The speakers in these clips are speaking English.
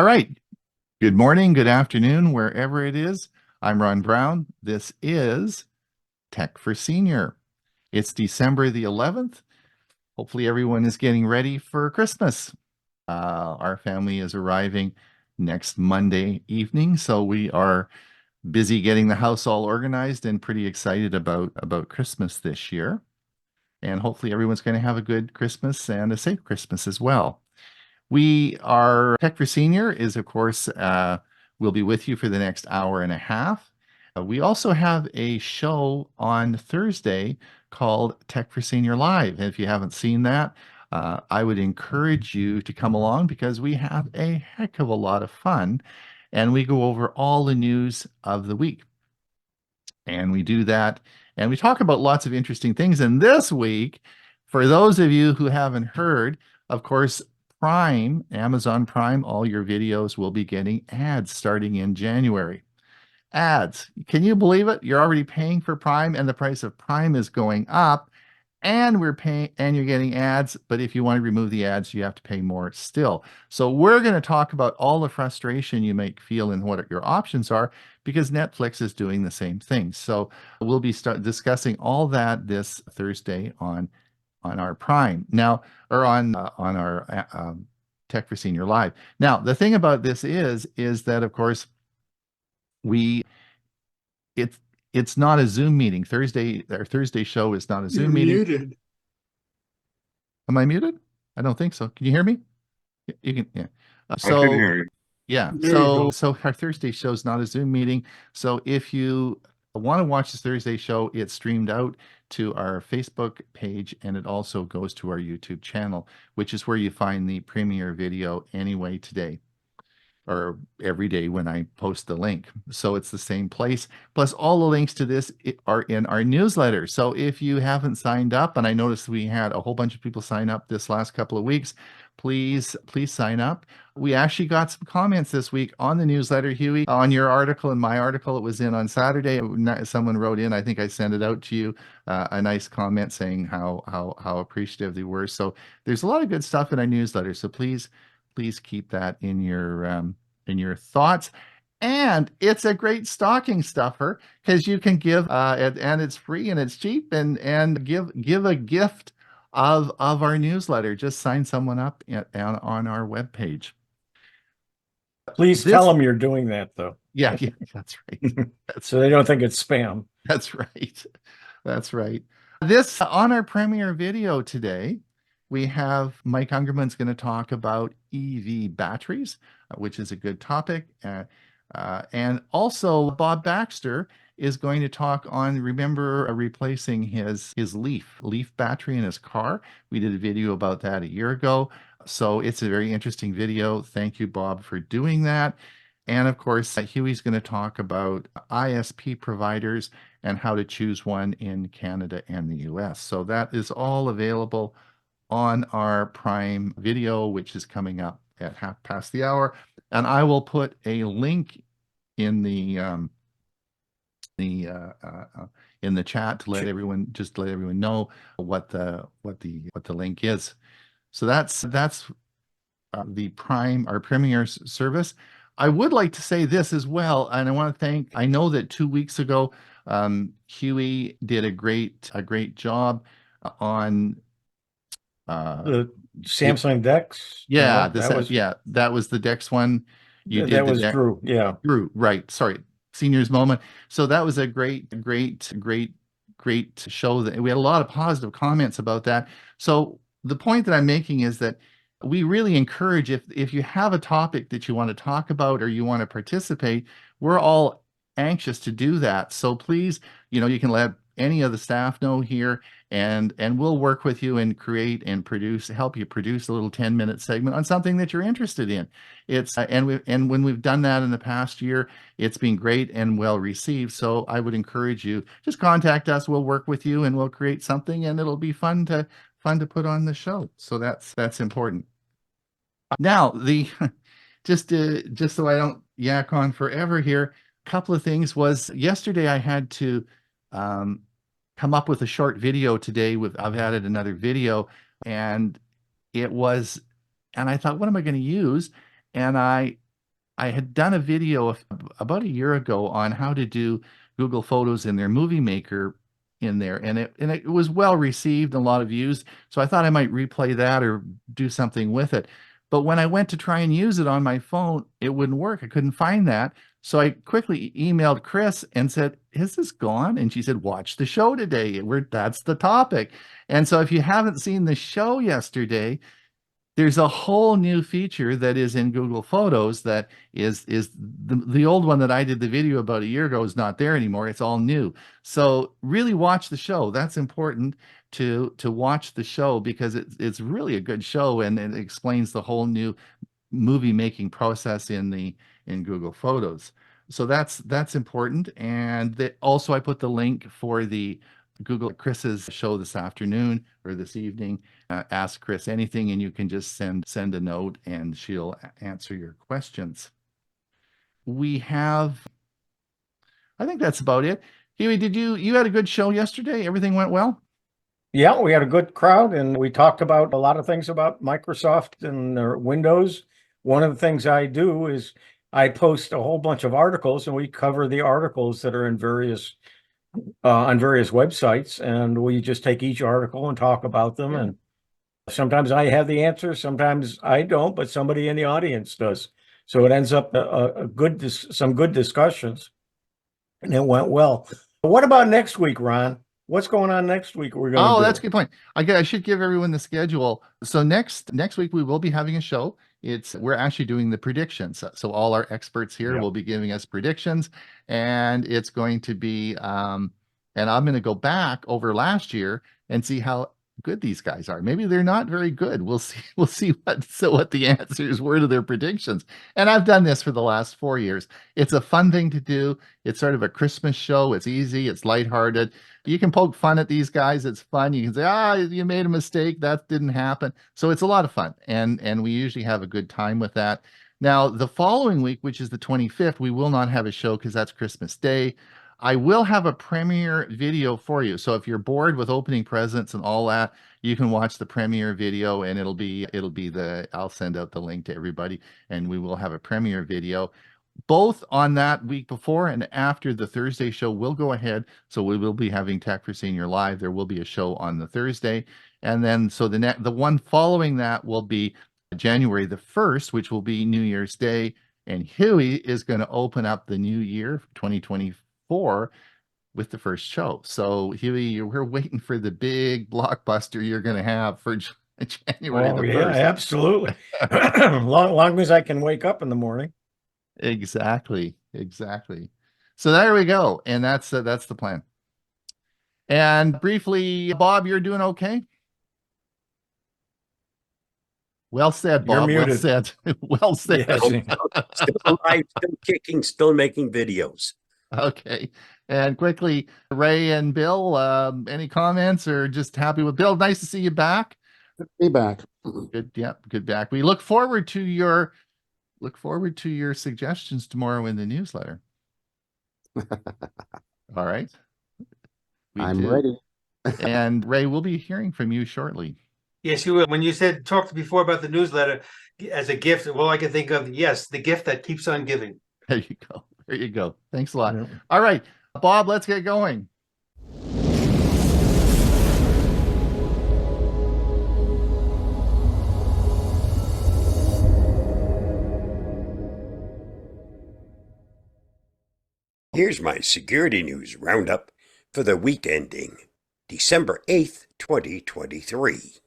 All right. Good morning, good afternoon, wherever it is. I'm Ron Brown. This is Tech for Senior. It's December the 11th. Hopefully everyone is getting ready for Christmas. Our family is arriving next Monday evening, so we are busy getting the house all organized and pretty excited about Christmas this year. And hopefully everyone's going to have a good Christmas and a safe Christmas as well. Tech for Senior is, of course, we'll be with you for the next hour and a half. We also have a show on Thursday called Tech for Senior Live. And if you haven't seen that, I would encourage you to come along because we have a heck of a lot of fun and we go over all the news of the week. And we do that and we talk about lots of interesting things. And this week, for those of you who haven't heard, of course, Prime, Amazon Prime, all your videos will be getting ads starting in January. Ads. Can you believe it? You're already paying for Prime and the price of Prime is going up and you're getting ads, but if you want to remove the ads, you have to pay more still. So we're going to talk about all the frustration you might feel and what your options are because Netflix is doing the same thing. So we'll be discussing all that this Thursday on our Prime now, or on our Tech for Senior Live. Now, the thing about this is that, of course, it's not a Zoom meeting. Our Thursday show is not a Zoom meeting. Muted. Am I muted? I don't think so. Can you hear me? You can, yeah. I can hear you. Yeah. There you go. So our Thursday show is not a Zoom meeting. So if you want to watch this Thursday show, it's streamed out to our Facebook page and it also goes to our YouTube channel, which is where you find the premiere video anyway today or every day when I post the link. So it's the same place. Plus all the links to this are in our newsletter. So if you haven't signed up, and I noticed we had a whole bunch of people sign up this last couple of weeks, please sign up. We actually got some comments this week on the newsletter, Hewie, on your article and my article. It was in on Saturday. Someone wrote in, I think I sent it out to you, a nice comment saying how appreciative they were. So there's a lot of good stuff in our newsletter. So please keep that in your thoughts. And it's a great stocking stuffer because you can give and it's free and it's cheap and give a gift of our newsletter. Just sign someone up on our webpage. Please tell them you're doing that, though. Yeah, that's right. So they don't think it's spam. That's right. That's right. This on our premiere video today, we have Mike Ungerman's going to talk about EV batteries, which is a good topic. And also Bob Baxter is going to talk on, remember, replacing his Leaf battery in his car. We did a video about that a year ago. So it's a very interesting video. Thank you, Bob, for doing that. And of course, Huey's going to talk about ISP providers and how to choose one in Canada and the US. So that is all available on our Prime video, which is coming up at 1:30. And I will put a link in the chat to let everyone know what the link is. So that's the Prime, our Premier service. I would like to say this as well, and I want to thank. I know that 2 weeks ago, Hewie did a great job on the Samsung DeX. Yeah, that was the DeX one. That was Drew. Yeah, Drew. Right. Sorry, Senior's Moment. So that was a great show. That we had a lot of positive comments about that. So the point that I'm making is that we really encourage if you have a topic that you want to talk about or you want to participate, we're all anxious to do that. So please, you can let any of the staff know here and we'll work with you and create and help you produce a little 10-minute segment on something that you're interested in. It's and when we've done that in the past year, it's been great and well received. So I would encourage you, just contact us. We'll work with you and we'll create something and it'll be fun to put on the show. So that's important. Now, just so I don't yak on forever here, a couple of things was yesterday I had to come up with a short video today. I've added another video and I thought, what am I going to use? And I I had done a video about a year ago on how to do Google Photos in their Movie Maker in there, and it was well received, a lot of views. So I thought I might replay that or do something with it. But when I went to try and use it on my phone, it wouldn't work. I couldn't find that. So I quickly emailed Chris and said, "Is this gone?" And she said, "Watch the show today. That's the topic." And so if you haven't seen the show yesterday, there's a whole new feature that is in Google Photos that is the old one that I did the video about a year ago is not there anymore. It's all new. So really watch the show. That's important to watch the show because it's really a good show, and it explains the whole new movie making process in Google Photos. So that's important. And also I put the link for the Google Chris's show this afternoon or this evening. Ask Chris anything, and you can just send a note, and she'll answer your questions. I think that's about it. Hewie, you had a good show yesterday? Everything went well? Yeah, we had a good crowd, and we talked about a lot of things about Microsoft and their Windows. One of the things I do is I post a whole bunch of articles, and we cover the articles that are in on various websites, and we just take each article and talk about them. And sometimes I have the answer, sometimes I don't, but somebody in the audience does. So it ends up some good discussions, and it went well. What about next week, Ron? What's going on next week? That's a good point. I should give everyone the schedule. So next week we will be having a show. We're actually doing the predictions. So all our experts here will be giving us predictions, and it's going to be and I'm going to go back over last year and see how good these guys are. Maybe they're not very good. We'll see. We'll see what the answers were to their predictions. And I've done this for the last 4 years. It's a fun thing to do. It's sort of a Christmas show. It's easy. It's lighthearted. You can poke fun at these guys. It's fun. You can say, you made a mistake. That didn't happen. So it's a lot of fun. And we usually have a good time with that. Now, the following week, which is the 25th, we will not have a show because that's Christmas Day. I will have a premiere video for you. So if you're bored with opening presents and all that, you can watch the premiere video, and I'll send out the link to everybody, and we will have a premiere video. Both on that week before and after the Thursday show will go ahead. So we will be having Tech for Senior Live. There will be a show on the Thursday. And then so the one following that will be January the 1st, which will be New Year's Day. And Hewie is going to open up the new year, 2024, with the first show. So Hewie, we're waiting for the big blockbuster you're going to have for January the 1st. Yeah, absolutely. long as I can wake up in the morning. Exactly. So there we go. And that's the plan. And briefly, Bob, you're doing okay? Well said, Bob. You're muted. Well said. Well said. Yes. Still alive, still kicking, still making videos. Okay. And quickly, Ray and Bill, any comments or just happy with Bill? Nice to see you back. Be back. Good. Yeah, good back. We look forward to your suggestions tomorrow in the newsletter. All right. I'm ready. And Ray, we'll be hearing from you shortly. Yes, you will. When you talked before about the newsletter as a gift, well, I can think of, yes, the gift that keeps on giving. There you go. There you go. Thanks a lot. Yeah. All right, Bob, let's get going. Here's my security news roundup for the week ending December 8th, 2023.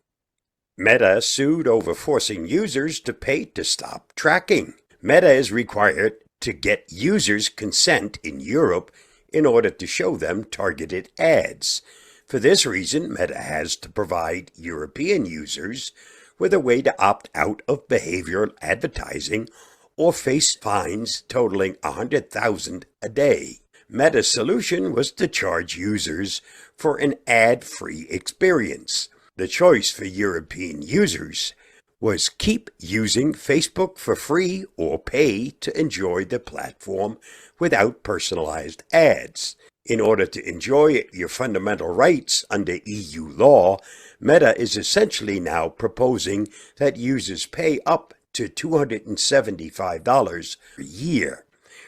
Meta sued over forcing users to pay to stop tracking. Meta is required to get users' consent in Europe in order to show them targeted ads. For this reason, Meta has to provide European users with a way to opt out of behavioral advertising or face fines totaling $100,000 a day. Meta's solution was to charge users for an ad-free experience. The choice for European users was keep using Facebook for free or pay to enjoy the platform without personalized ads. In order to enjoy your fundamental rights under EU law, Meta is essentially now proposing that users pay up to $275 per year.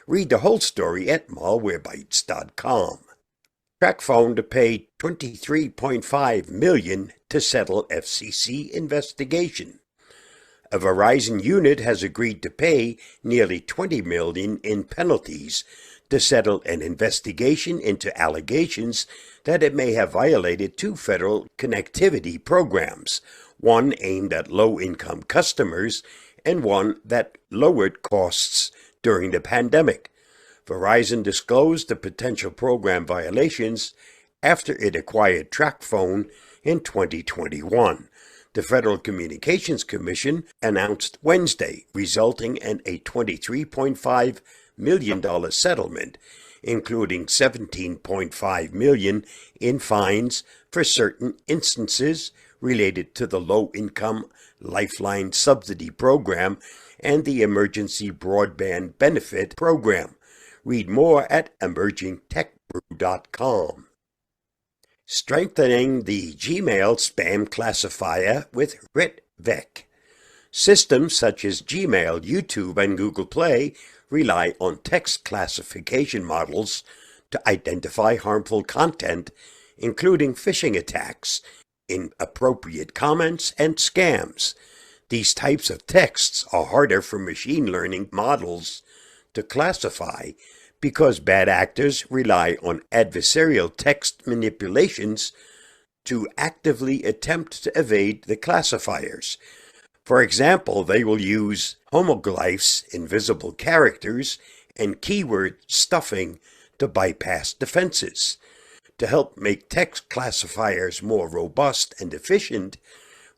Read the whole story at malwarebytes.com. TracFone to pay $23.5 million to settle FCC investigation. A Verizon unit has agreed to pay nearly $20 million in penalties to settle an investigation into allegations that it may have violated two federal connectivity programs, one aimed at low-income customers and one that lowered costs during the pandemic. Verizon disclosed the potential program violations after it acquired TracFone in 2021. The Federal Communications Commission announced Wednesday, resulting in a $23.5 million settlement, including $17.5 million in fines for certain instances related to the Low-Income Lifeline Subsidy Program and the Emergency Broadband Benefit Program. Read more at emergingtechbrew.com. Strengthening the Gmail spam classifier with ℏ𝕑. Systems such as Gmail, YouTube, and Google Play rely on text classification models to identify harmful content, including phishing attacks, inappropriate comments, and scams. These types of texts are harder for machine learning models to classify because bad actors rely on adversarial text manipulations to actively attempt to evade the classifiers. For example, they will use homoglyphs, invisible characters, and keyword stuffing to bypass defenses. To help make text classifiers more robust and efficient,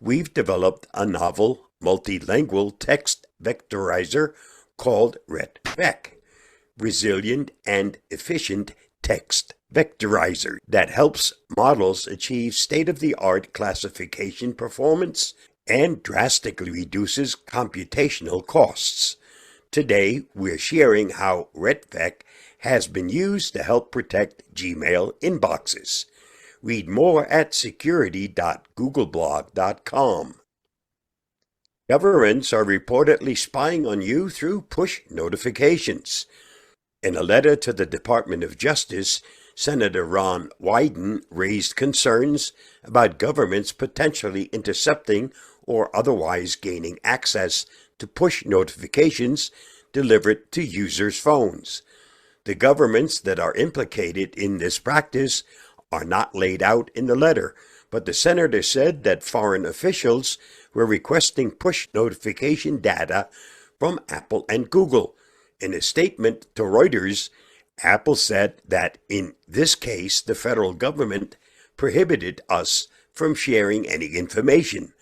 we've developed a novel multilingual text vectorizer called ℏ𝕑. Resilient and efficient text vectorizer that helps models achieve state-of-the-art classification performance and drastically reduces computational costs. Today, we're sharing how ℏ𝕑 has been used to help protect Gmail inboxes. Read more at security.googleblog.com. Governments are reportedly spying on you through push notifications. In a letter to the Department of Justice, Senator Ron Wyden raised concerns about governments potentially intercepting or otherwise gaining access to push notifications delivered to users' phones. The governments that are implicated in this practice are not laid out in the letter, but the senator said that foreign officials were requesting push notification data from Apple and Google. In a statement to Reuters, Apple said that in this case, the federal government prohibited us from sharing any information,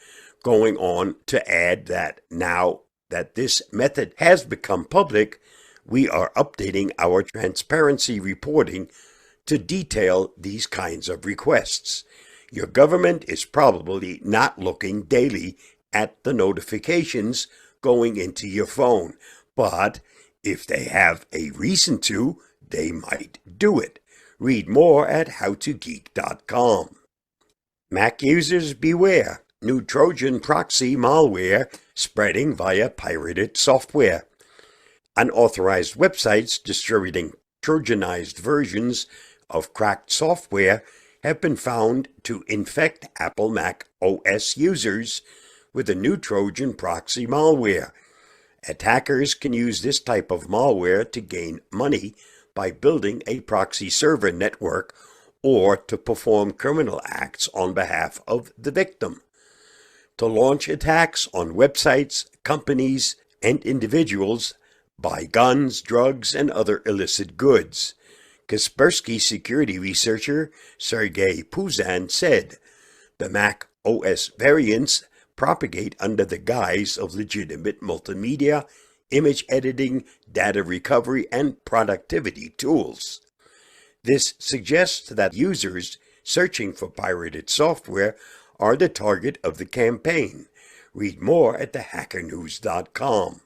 going on to add that now that this method has become public, we are updating our transparency reporting to detail these kinds of requests. Your government is probably not looking daily at the notifications going into your phone, but if they have a reason to, they might do it. Read more at howtogeek.com. Mac users beware. New Trojan proxy malware spreading via pirated software. Unauthorized websites distributing Trojanized versions of cracked software have been found to infect Apple Mac OS users with a new Trojan proxy malware. Attackers can use this type of malware to gain money by building a proxy server network or to perform criminal acts on behalf of the victim. To launch attacks on websites, companies, and individuals, buy guns, drugs, and other illicit goods. Kaspersky security researcher Sergey Puzan said, the Mac OS variants propagate under the guise of legitimate multimedia, image editing, data recovery, and productivity tools. This suggests that users searching for pirated software are the target of the campaign. Read more at thehackernews.com.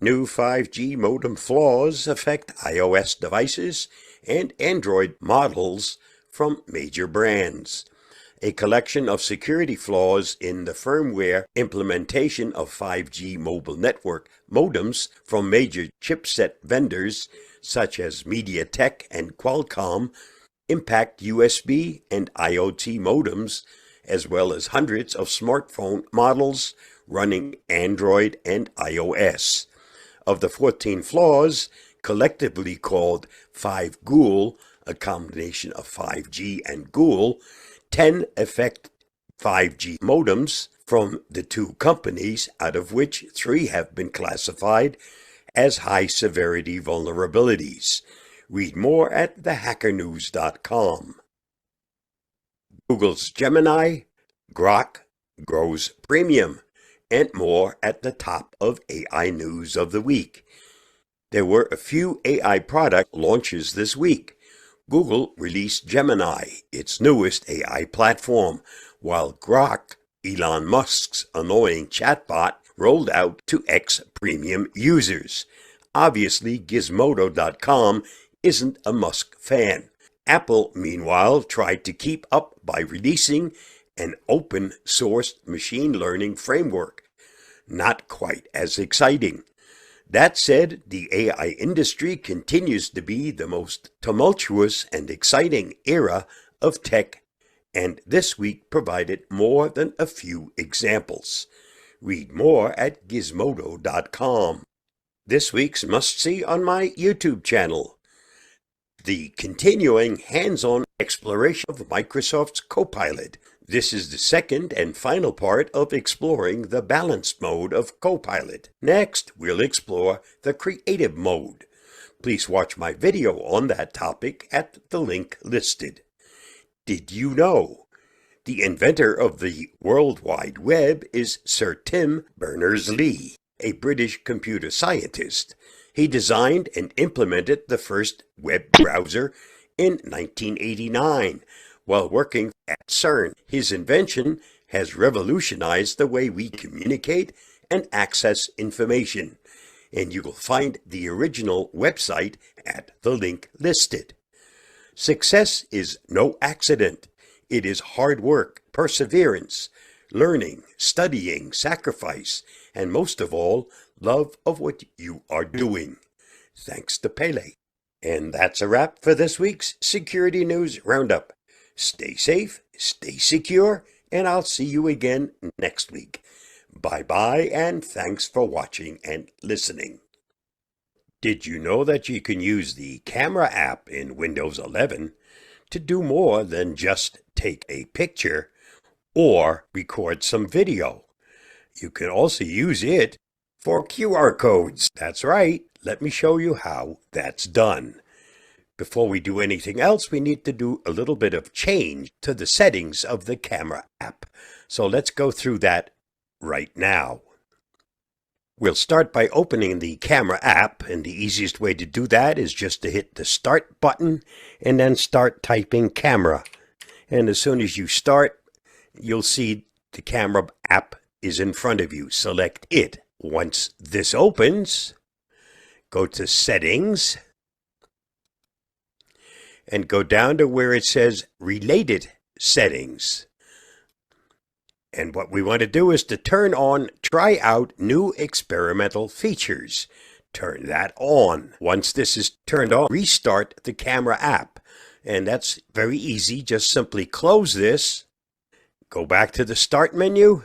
New 5G modem flaws affect iOS devices and Android models from major brands. a collection of security flaws in the firmware implementation of 5G mobile network modems from major chipset vendors such as MediaTek and Qualcomm impact USB and IoT modems, as well as hundreds of smartphone models running Android and iOS. Of the 14 flaws, collectively called 5ℎ𝕠𝕠𝕠, a combination of 5G and ℠, 10 affect 5G modems from the 2 companies, out of which 3 have been classified as high-severity vulnerabilities. Read more at thehackernews.com. Google's Gemini, Grok grows premium, and more at the top of AI News of the Week. There were a few AI product launches this week. Google released Gemini, its newest AI platform, while Grok, Elon Musk's annoying chatbot, rolled out to X premium users. Obviously, Gizmodo.com isn't a Musk fan. Apple, meanwhile, tried to keep up by releasing an open-source machine learning framework. Not quite as exciting. That said, the AI industry continues to be the most tumultuous and exciting era of tech, and this week provided more than a few examples. Read more at Gizmodo.com. This week's must-see on my YouTube channel: the continuing hands-on exploration of Microsoft's Copilot. This is the second and final part of exploring the balanced mode of Copilot. Next, we'll explore the creative mode. Please watch my video on that topic at the link listed. Did you know? The inventor of the World Wide Web is Sir Tim Berners-Lee, a British computer scientist. He designed and implemented the first web browser in 1989 while working at CERN. His invention has revolutionized the way we communicate and access information, and you will find the original website at the link listed. Success is no accident. It is hard work, perseverance, learning, studying, sacrifice, and most of all, love of what you are doing. Thanks to Pele. And that's a wrap for this week's Security News Roundup. Stay safe, stay secure, and I'll see you again next week. Bye-bye, and thanks for watching and listening. Did you know that you can use the Camera app in Windows 11 to do more than just take a picture or record some video? You can also use it for QR codes. That's right. Let me show you how that's done. Before we do anything else, we need to do a little bit of change to the settings of the Camera app. So let's go through that right now. We'll start by opening the Camera app, and the easiest way to do that is just to hit the Start button and then start typing Camera. And as soon as you start, you'll see the Camera app is in front of you. Select it. Once this opens, go to Settings, and go down to where it says Related Settings. And what we want to do is to turn on Try Out New Experimental Features. Turn that on. Once this is turned on, restart the Camera app. And that's very easy. Just simply close this, go back to the Start menu.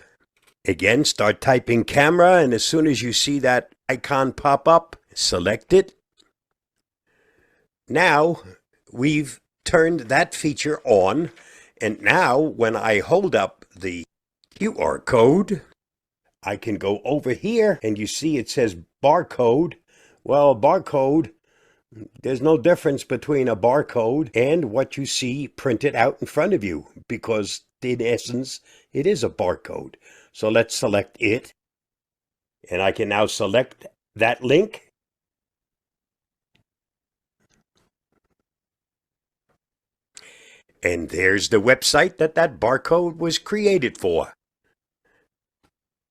Again, start typing Camera, and as soon as you see that icon pop up, select it. Now, we've turned that feature on, and now when I hold up the QR code, I can go over here, and you see it says barcode. Well, barcode, there's no difference between a barcode and what you see printed out in front of you, because in essence, it is a barcode. So let's select it, and I can now select that link. And there's the website that barcode was created for.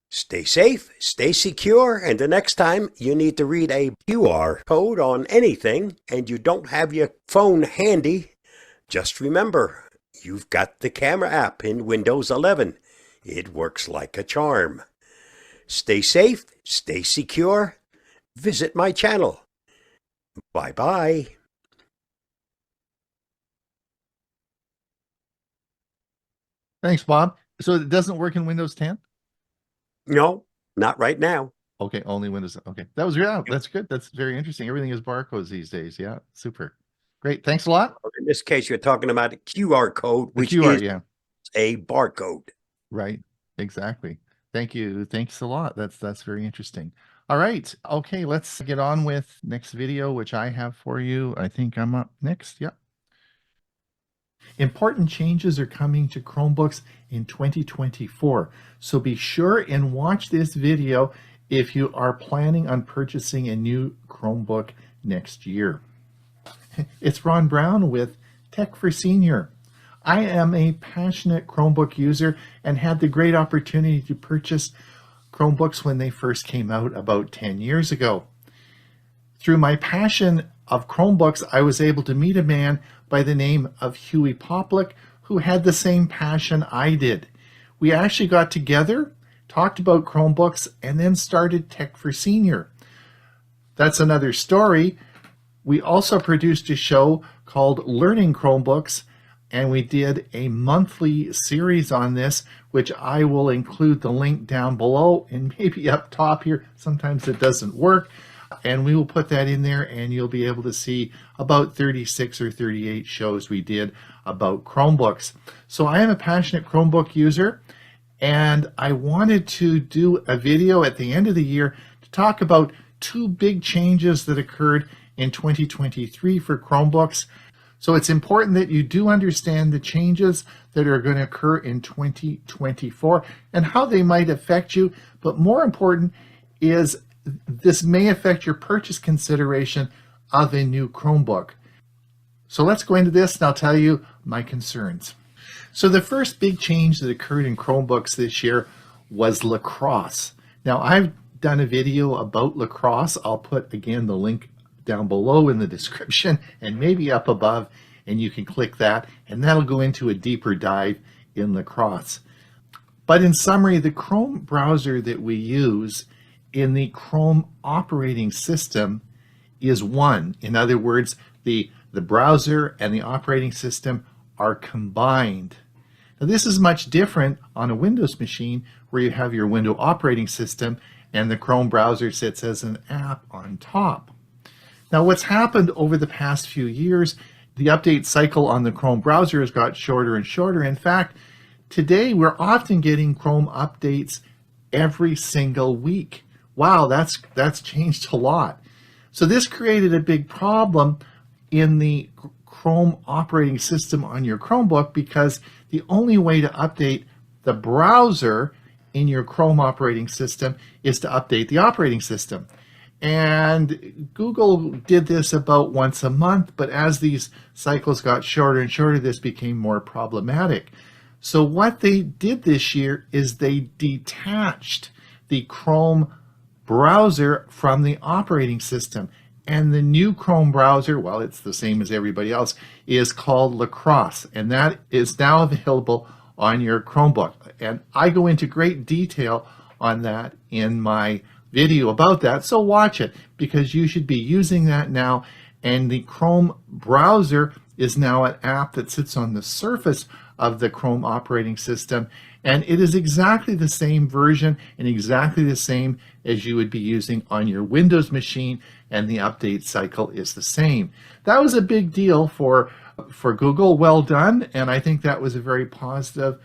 Stay safe, stay secure, and the next time you need to read a QR code on anything and you don't have your phone handy, just remember, You've got the camera app in Windows 11. It works like a charm. Stay safe, stay secure. Visit my channel. Bye-bye. Thanks, Bob. So it doesn't work in Windows 10? No, not right now. Okay, only Windows. Okay, that was yeah, that's good. That's very interesting. Everything is barcodes these days. Yeah, super. Great. Thanks a lot. In this case, you're talking about a QR code, The which QR, is yeah. a barcode. Right. Exactly. Thank you. Thanks a lot. That's very interesting. All right. Okay, let's get on with next video, which I have for you. I think I'm up next. Yep. Important changes are coming to Chromebooks in 2024. So be sure and watch this video if you are planning on purchasing a new Chromebook next year. It's Ron Brown with Tech for Senior. I am a passionate Chromebook user and had the great opportunity to purchase Chromebooks when they first came out about 10 years ago. Through my passion of Chromebooks, I was able to meet a man by the name of Hewie Poplock who had the same passion I did. We actually got together, talked about Chromebooks, and then started Tech for Senior. That's another story. We also produced a show called Learning Chromebooks, and we did a monthly series on this, which I will include the link down below and maybe up top here. Sometimes it doesn't work. And we will put that in there, and you'll be able to see about 36 or 38 shows we did about Chromebooks. So I am a passionate Chromebook user, and I wanted to do a video at the end of the year to talk about two big changes that occurred in 2023 for Chromebooks. So it's important that you do understand the changes that are going to occur in 2024 and how they might affect you. But more important is this may affect your purchase consideration of a new Chromebook. So let's go into this and I'll tell you my concerns. So the first big change that occurred in Chromebooks this year was lacrosse. Now I've done a video about lacrosse. I'll put again the link down below in the description and maybe up above, and you can click that and that'll go into a deeper dive in lacrosse. But in summary, the Chrome browser that we use in the Chrome operating system is one. In other words, the browser and the operating system are combined. Now this is much different on a Windows machine where you have your Windows operating system and the Chrome browser sits as an app on top. Now what's happened over the past few years, the update cycle on the Chrome browser has got shorter and shorter. In fact, today we're often getting Chrome updates every single week. Wow, that's changed a lot. So this created a big problem in the Chrome operating system on your Chromebook because the only way to update the browser in your Chrome operating system is to update the operating system. And Google did this about once a month, but as these cycles got shorter and shorter, this became more problematic. So what they did this year is they detached the Chrome browser from the operating system. And the new Chrome browser, well, it's the same as everybody else, is called Lacrosse. And that is now available on your Chromebook. And I go into great detail on that in my video about that. So watch it because you should be using that now. And the Chrome browser is now an app that sits on the surface of the Chrome operating system. And it is exactly the same version and exactly the same as you would be using on your Windows machine, and the update cycle is the same. That was a big deal for Google. Well done, and I think that was a very positive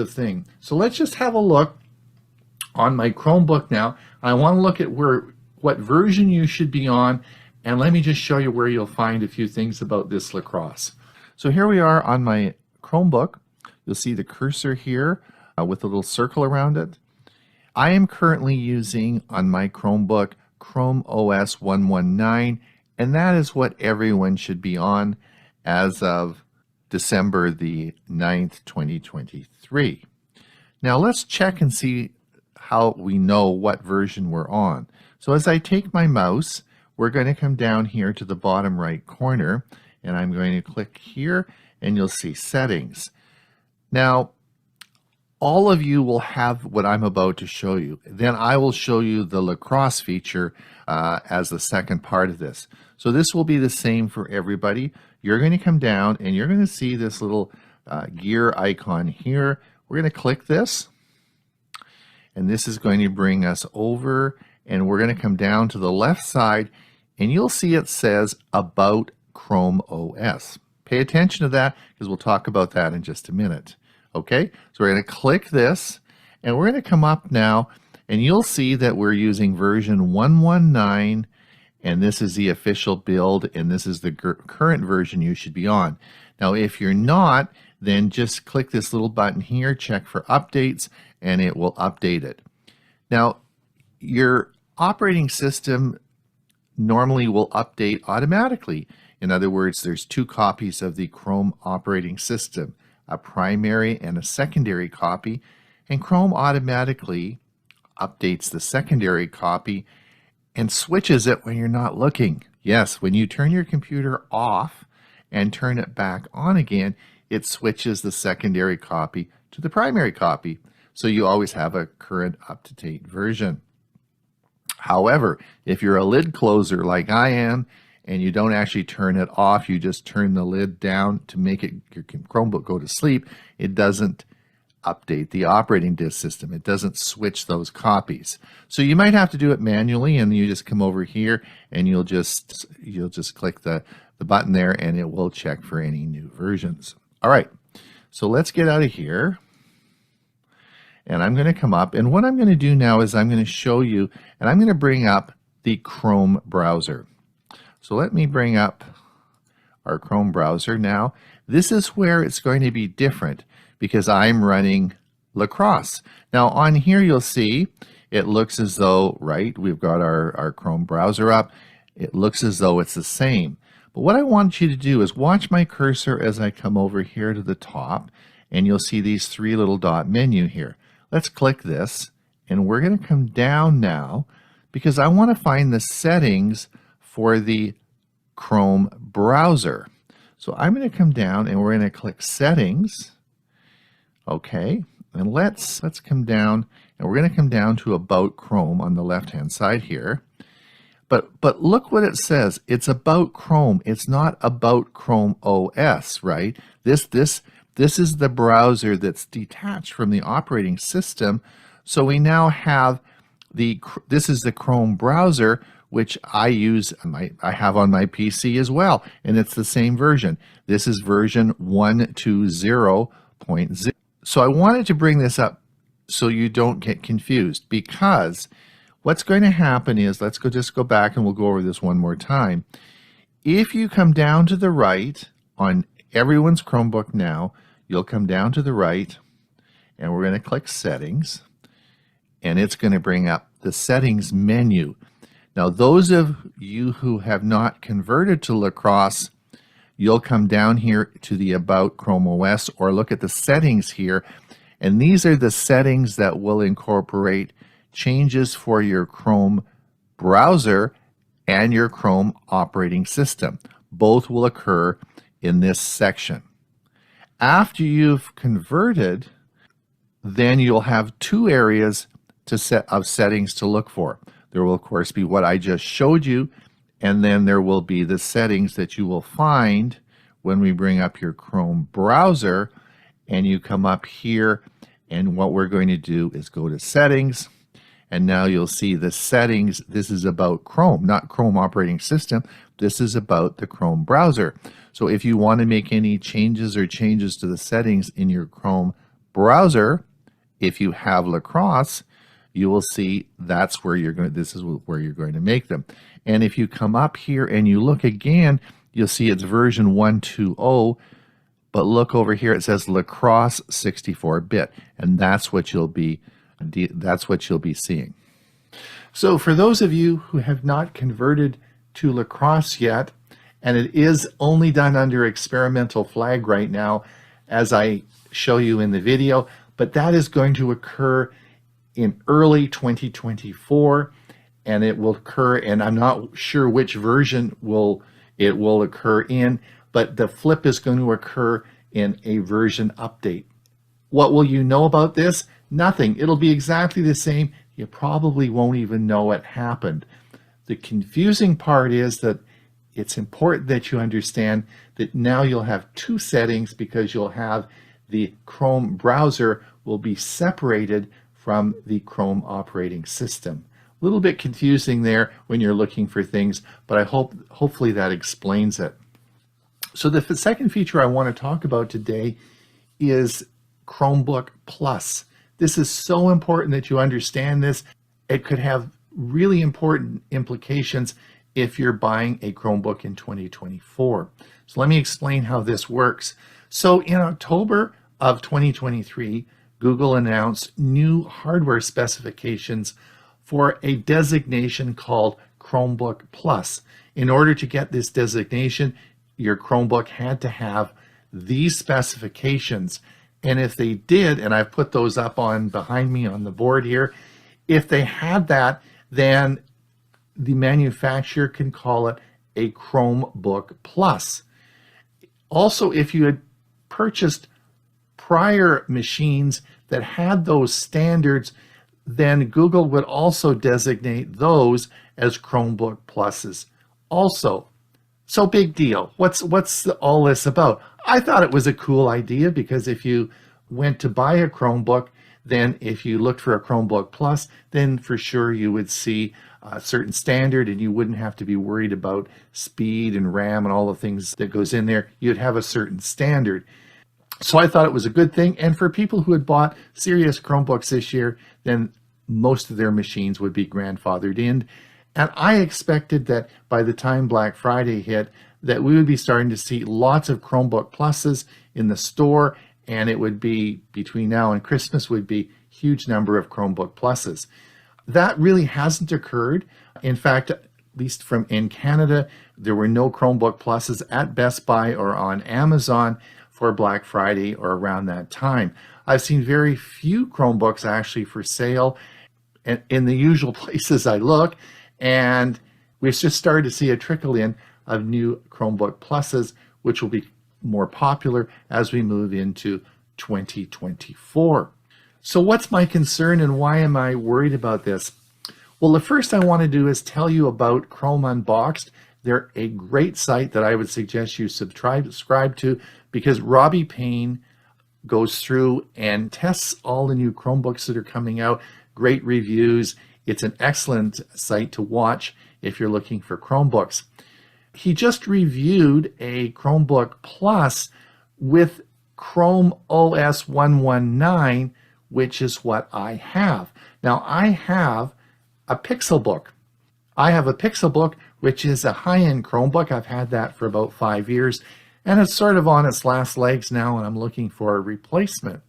thing. So let's just have a look on my Chromebook now. I want to look at what version you should be on, and let me just show you where you'll find a few things about this Lacrosse. So here we are on my Chromebook. You'll see the cursor here with a little circle around it. I am currently using on my Chromebook Chrome OS 119, and that is what everyone should be on as of December the 9th, 2023. Now let's check and see how we know what version we're on. So as I take my mouse, we're going to come down here to the bottom right corner, and I'm going to click here, and you'll see settings. Now, all of you will have what I'm about to show you. Then I will show you the lacrosse feature as the second part of this. So this will be the same for everybody. You're going to come down and you're going to see this little gear icon here. We're going to click this, and this is going to bring us over, and we're going to come down to the left side, and you'll see it says About Chrome OS. Pay attention to that because we'll talk about that in just a minute. Okay, so we're going to click this, and we're going to come up now, and you'll see that we're using version 119, and this is the official build, and this is the current version you should be on. Now, if you're not, then just click this little button here, check for updates, and it will update it. Now, your operating system normally will update automatically. In other words, there's two copies of the Chrome operating system, a primary and a secondary copy, and Chrome automatically updates the secondary copy and switches it when you're not looking. Yes, when you turn your computer off and turn it back on again, it switches the secondary copy to the primary copy. So you always have a current up-to-date version. However, if you're a lid closer like I am, and you don't actually turn it off, you just turn the lid down to make it your Chromebook go to sleep, it doesn't update the operating disk system. It doesn't switch those copies. So you might have to do it manually, and you just come over here and you'll just click the button there, and it will check for any new versions. All right, so let's get out of here. And I'm going to come up, and what I'm going to do now is I'm going to show you, and I'm going to bring up the Chrome browser. So let me bring up our Chrome browser now. This is where it's going to be different because I'm running lacrosse. Now on here you'll see it looks as though, right, we've got our Chrome browser up. It looks as though it's the same. But what I want you to do is watch my cursor as I come over here to the top, and you'll see these three little dot menu here. Let's click this, and we're going to come down now because I want to find the settings for the Chrome browser. So I'm going to come down and we're going to click settings. Okay, and let's come down, and we're going to come down to About Chrome on the left hand side here. But look what it says. It's About Chrome. It's not About Chrome OS, right? This is the browser that's detached from the operating system. So we now have this is the Chrome browser, which I use, I have on my PC as well, and it's the same version. This is version 120.0. So I wanted to bring this up so you don't get confused, because what's going to happen is, let's just go back and we'll go over this one more time. If you come down to the right on everyone's Chromebook now, you'll come down to the right, and we're going to click settings, and it's going to bring up the settings menu. Now, those of you who have not converted to lacrosse, you'll come down here to the About Chrome OS, or look at the settings here, and these are the settings that will incorporate changes for your Chrome browser and your Chrome operating system. Both will occur in this section. After you've converted, then you'll have two areas of settings to look for. There will, of course, be what I just showed you, and then there will be the settings that you will find when we bring up your Chrome browser, and you come up here, and what we're going to do is go to settings, and now you'll see the settings. This is about Chrome, not Chrome operating system. This is about the Chrome browser. So if you want to make any changes to the settings in your Chrome browser, if you have lacrosse, you will see that's where you're going. This is where you're going to make them. And if you come up here and you look again, you'll see it's version 120. But look over here; it says lacrosse 64-bit, and that's what you'll be. That's what you'll be seeing. So for those of you who have not converted to lacrosse yet, and it is only done under experimental flag right now, as I show you in the video, but that is going to occur in early 2024, and it will occur, and I'm not sure which version it will occur in, but the flip is going to occur in a version update. What will you know about this? Nothing. It'll be exactly the same. You probably won't even know it happened. The confusing part is that it's important that you understand that now you'll have two settings because you'll have the Chrome browser will be separated from the Chrome operating system. A little bit confusing there when you're looking for things, but hopefully that explains it. So the second feature I want to talk about today is Chromebook Plus. This is so important that you understand this. It could have really important implications if you're buying a Chromebook in 2024. So let me explain how this works. So in October of 2023, Google announced new hardware specifications for a designation called Chromebook Plus. In order to get this designation, your Chromebook had to have these specifications. And if they did, and I've put those up on behind me on the board here, if they had that, then the manufacturer can call it a Chromebook Plus. Also, if you had purchased prior machines that had those standards, then Google would also designate those as Chromebook Pluses also. So big deal. What's all this about? I thought it was a cool idea because if you went to buy a Chromebook, then if you looked for a Chromebook Plus, then for sure you would see a certain standard and you wouldn't have to be worried about speed and RAM and all the things that goes in there. You'd have a certain standard. So I thought it was a good thing. And for people who had bought serious Chromebooks this year, then most of their machines would be grandfathered in. And I expected that by the time Black Friday hit, that we would be starting to see lots of Chromebook Pluses in the store, and it would be, between now and Christmas, would be huge number of Chromebook Pluses. That really hasn't occurred. In fact, at least from in Canada, there were no Chromebook Pluses at Best Buy or on Amazon for Black Friday or around that time. I've seen very few Chromebooks actually for sale in the usual places I look, and we've just started to see a trickle in of new Chromebook Pluses, which will be more popular as we move into 2024. So what's my concern and why am I worried about this? Well, the first I want to do is tell you about Chrome Unboxed. They're a great site that I would suggest you subscribe to because Robbie Payne goes through and tests all the new Chromebooks that are coming out. Great reviews. It's an excellent site to watch if you're looking for Chromebooks. He just reviewed a Chromebook Plus with Chrome OS 119, which is what I have. Now, I have a Pixelbook. I have a Pixelbook, which is a high-end Chromebook. I've had that for about 5 years, and it's sort of on its last legs now, and I'm looking for a replacement.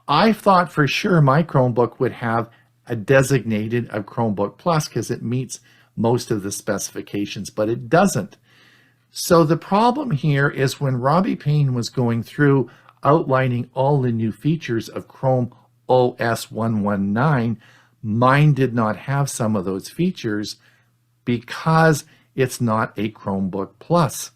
I thought for sure my Chromebook would have a designated of Chromebook Plus because it meets most of the specifications, but it doesn't. So the problem here is when Robbie Payne was going through outlining all the new features of Chrome OS 119, mine did not have some of those features because it's not a Chromebook Plus.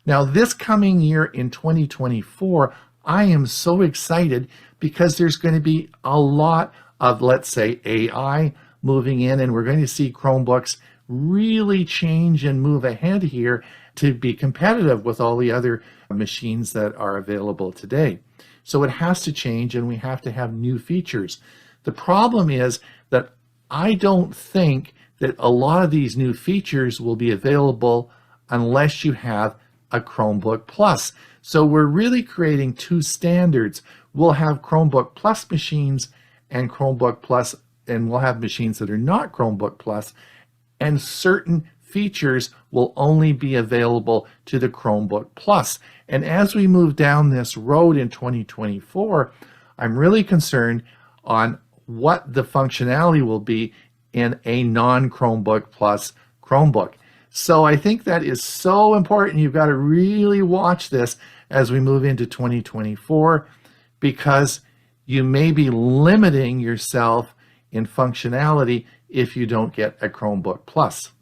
Now this coming year in 2024, I am so excited because there's going to be a lot of, let's say, AI moving in, and we're going to see Chromebooks really change and move ahead here to be competitive with all the other machines that are available today. So it has to change and we have to have new features. The problem is that I don't think that a lot of these new features will be available unless you have a Chromebook Plus. So we're really creating two standards. We'll have Chromebook Plus machines and Chromebook Plus, and we'll have machines that are not Chromebook Plus, and certain features will only be available to the Chromebook Plus. And as we move down this road in 2024, I'm really concerned on what the functionality will be in a non-Chromebook Plus Chromebook. So I think that is so important. You've got to really watch this as we move into 2024 because you may be limiting yourself in functionality if you don't get a Chromebook Plus.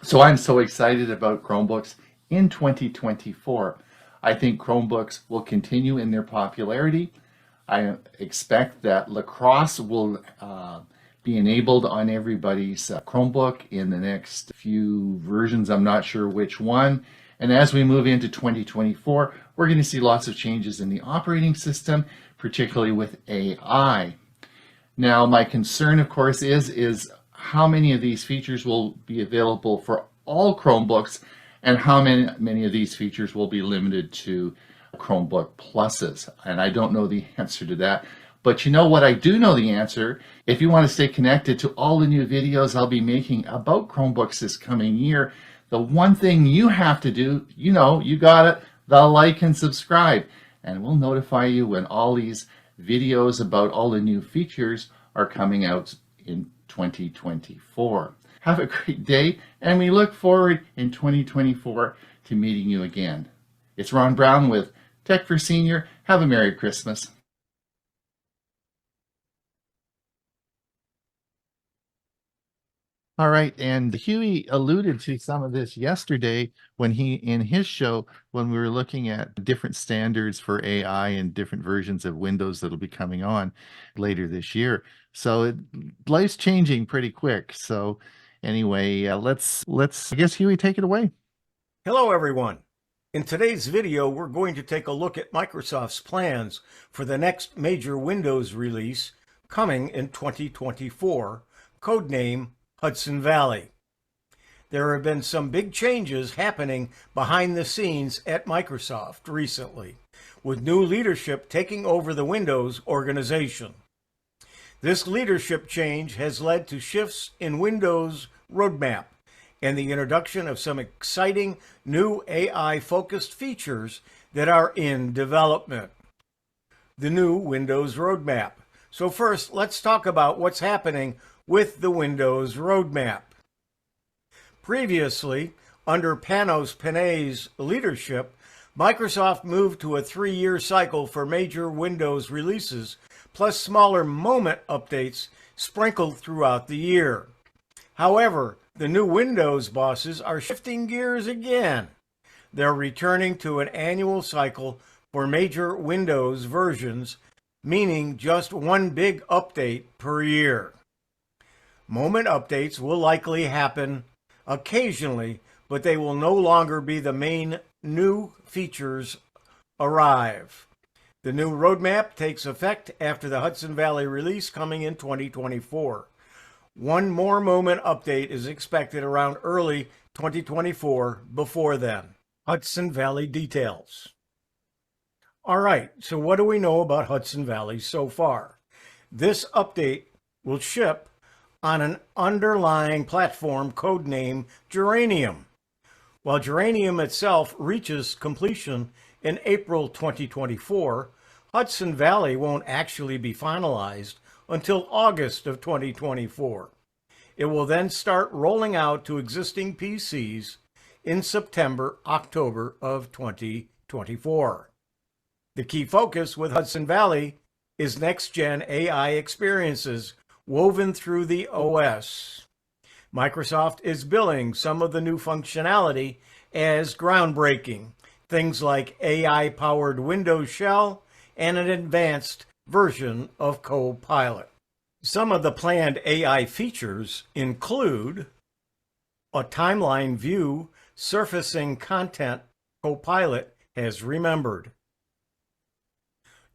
So I'm so excited about Chromebooks in 2024. I think Chromebooks will continue in their popularity. I expect that lacrosse will be enabled on everybody's Chromebook in the next few versions. I'm not sure which one. And as we move into 2024, we're going to see lots of changes in the operating system, particularly with AI. Now, my concern, of course, is how many of these features will be available for all Chromebooks, and how many of these features will be limited to Chromebook Pluses. And I don't know the answer to that. But you know what I do know the answer? If you want to stay connected to all the new videos I'll be making about Chromebooks this coming year, the one thing you have to do, you know, you got it, the like and subscribe. And we'll notify you when all these videos about all the new features are coming out in 2024. Have a great day, and we look forward in 2024 to meeting you again. It's Ron Brown with Tech for Senior. Have a Merry Christmas. All right, and Hewie alluded to some of this yesterday when in his show, when we were looking at different standards for AI and different versions of Windows that'll be coming on later this year. So life's changing pretty quick. So anyway, let's I guess Hewie, take it away. Hello, everyone. In today's video, we're going to take a look at Microsoft's plans for the next major Windows release coming in 2024, codename Hudson Valley. There have been some big changes happening behind the scenes at Microsoft recently, with new leadership taking over the Windows organization. This leadership change has led to shifts in Windows roadmap and the introduction of some exciting new AI-focused features that are in development. The new Windows roadmap. So first, let's talk about what's happening with the Windows roadmap. Previously, under Panos Panay's leadership, Microsoft moved to a 3-year cycle for major Windows releases, plus smaller moment updates sprinkled throughout the year. However, the new Windows bosses are shifting gears again. They're returning to an annual cycle for major Windows versions, meaning just one big update per year. Moment updates will likely happen occasionally, but they will no longer be the main new features arrive. The new roadmap takes effect after the Hudson Valley release coming in 2024. One more moment update is expected around early 2024 before then. Hudson Valley details. All right, so what do we know about Hudson Valley so far? This update will ship on an underlying platform codename Geranium. While Geranium itself reaches completion in April 2024, Hudson Valley won't actually be finalized until August of 2024. It will then start rolling out to existing PCs in September, October of 2024. The key focus with Hudson Valley is next-gen AI experiences woven through the OS. Microsoft is billing some of the new functionality as groundbreaking, things like AI-powered Windows Shell and an advanced version of Copilot. Some of the planned AI features include a timeline view surfacing content Copilot has remembered,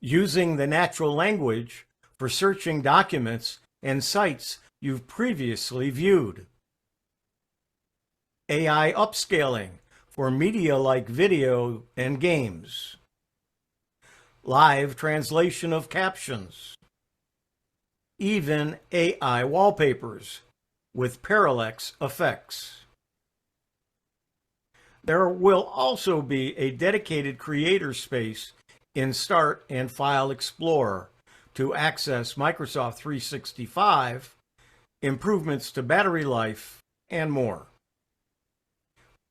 using the natural language for searching documents and sites you've previously viewed, AI upscaling for media like video and games, live translation of captions, even AI wallpapers with parallax effects. There will also be a dedicated creator space in Start and File Explorer to access Microsoft 365, improvements to battery life, and more.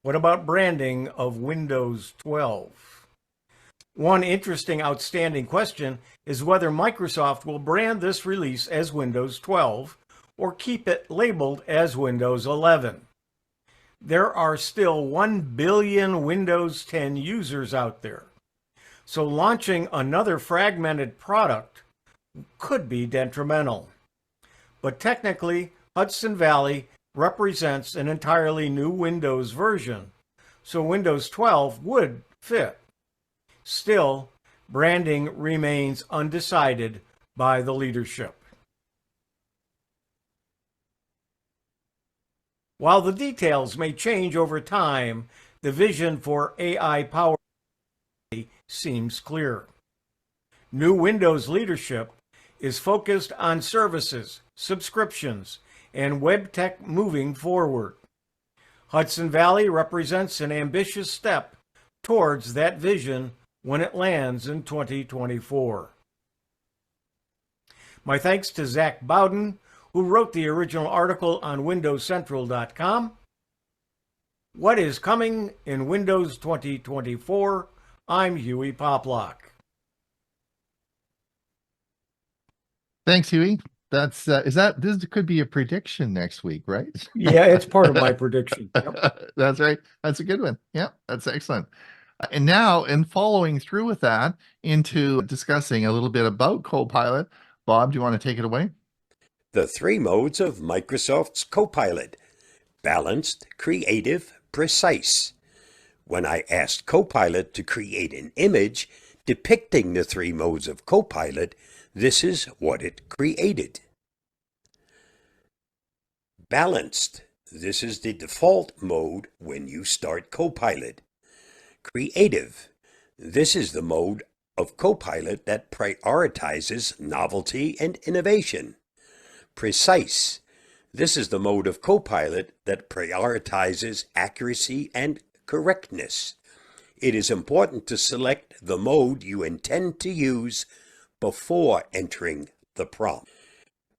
What about branding of Windows 12? One interesting outstanding question is whether Microsoft will brand this release as Windows 12 or keep it labeled as Windows 11. there are still 1 billion Windows 10 users out there. So launching another fragmented product could be detrimental. But technically, Hudson Valley represents an entirely new Windows version, so Windows 12 would fit. Still, branding remains undecided by the leadership. While the details may change over time, the vision for AI-powered seems clear. New Windows leadership is focused on services, subscriptions, and web tech moving forward. Hudson Valley represents an ambitious step towards that vision when it lands in 2024. My thanks to Zach Bowden, who wrote the original article on WindowsCentral.com. What is coming in Windows 2024? I'm Hewie Poplock. Thanks, Hewie. That's this could be a prediction next week, right? Yeah, it's part of my prediction. Yep. That's right. That's a good one. Yeah, that's excellent. And now, in following through with that, into discussing a little bit about Copilot, Bob, do you want to take it away? The 3 modes of Microsoft's Copilot: balanced, creative, precise. When I asked Copilot to create an image depicting the 3 modes of Copilot, this is what it created. Balanced. This is the default mode when you start Copilot. Creative. This is the mode of Copilot that prioritizes novelty and innovation. Precise. This is the mode of Copilot that prioritizes accuracy and correctness. It is important to select the mode you intend to use before entering the prompt.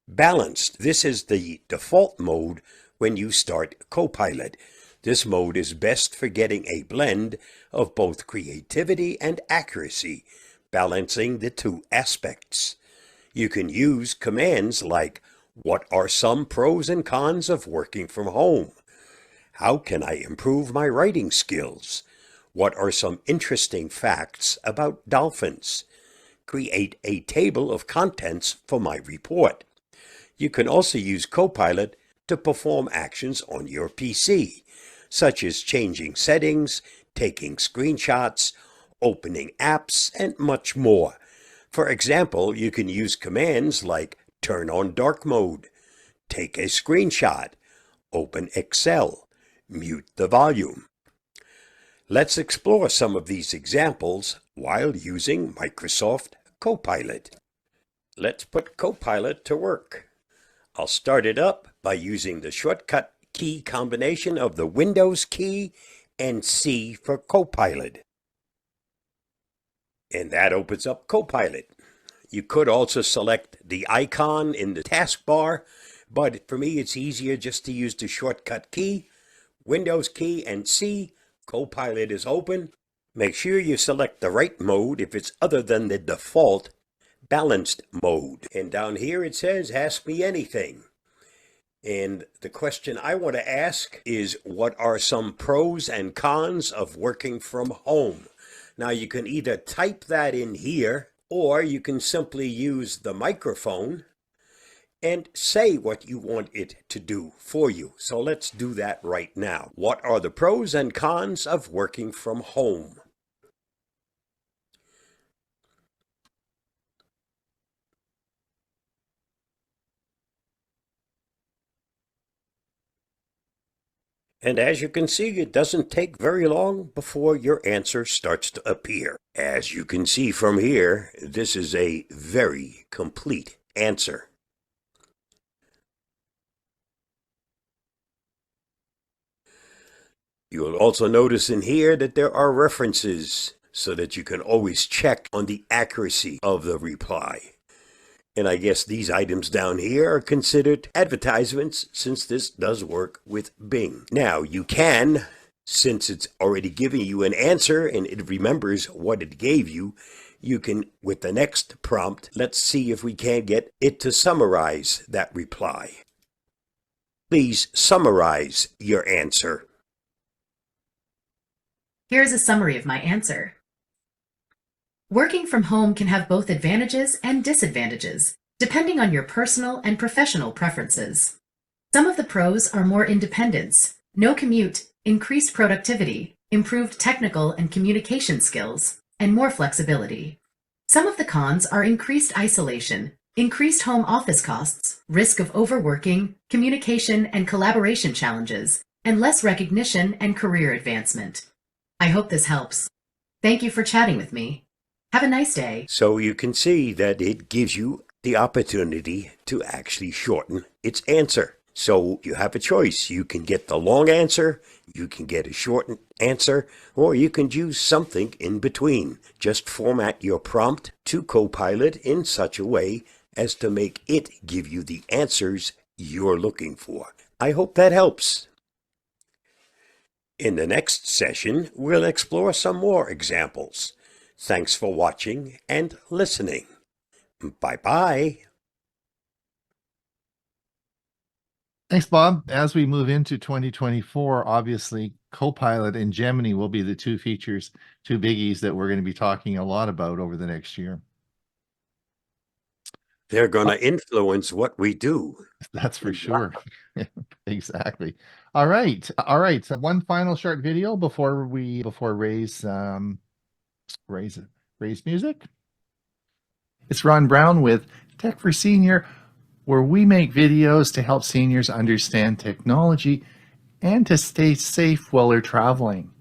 Balanced. This is the default mode when you start Copilot. This mode is best for getting a blend of both creativity and accuracy, balancing the 2 aspects. You can use commands like, what are some pros and cons of working from home? How can I improve my writing skills? What are some interesting facts about dolphins? Create a table of contents for my report. You can also use Copilot to perform actions on your PC, such as changing settings, taking screenshots, opening apps, and much more. For example, you can use commands like turn on dark mode, take a screenshot, open Excel, mute the volume. Let's explore some of these examples while using Microsoft Copilot. Let's put Copilot to work. I'll start it up by using the shortcut key combination of the Windows key and C for Copilot. And that opens up Copilot. You could also select the icon in the taskbar, but for me it's easier just to use the shortcut key, Windows key and C. Copilot is open. Make sure you select the right mode if it's other than the default balanced mode. And down here it says, ask me anything. And the question I want to ask is, what are some pros and cons of working from home? Now you can either type that in here, or you can simply use the microphone and say what you want it to do for you. So let's do that right now. What are the pros and cons of working from home? And as you can see, it doesn't take very long before your answer starts to appear. As you can see from here, this is a very complete answer. You will also notice in here that there are references so that you can always check on the accuracy of the reply. And I guess these items down here are considered advertisements, since this does work with Bing. Now you can, since it's already giving you an answer and it remembers what it gave you, you can, with the next prompt, let's see if we can get it to summarize that reply. Please summarize your answer. Here's a summary of my answer. Working from home can have both advantages and disadvantages, depending on your personal and professional preferences. Some of the pros are more independence, no commute, increased productivity, improved technical and communication skills, and more flexibility. Some of the cons are increased isolation, increased home office costs, risk of overworking, communication and collaboration challenges, and less recognition and career advancement. I hope this helps. Thank you for chatting with me. Have a nice day. So you can see that it gives you the opportunity to actually shorten its answer. So you have a choice. You can get the long answer, you can get a shortened answer, or you can use something in between. Just format your prompt to Copilot in such a way as to make it give you the answers you're looking for. I hope that helps. In the next session, we'll explore some more examples. Thanks for watching and listening. Bye-bye. Thanks, Bob. As we move into 2024, obviously, Copilot and Gemini will be the two features, two biggies that we're going to be talking a lot about over the next year. They're going to influence what we do. That's for sure. Exactly. All right. All right. So one final short video before Ray's music. It's Ron Brown with Tech for Senior, where we make videos to help seniors understand technology and to stay safe while they're traveling.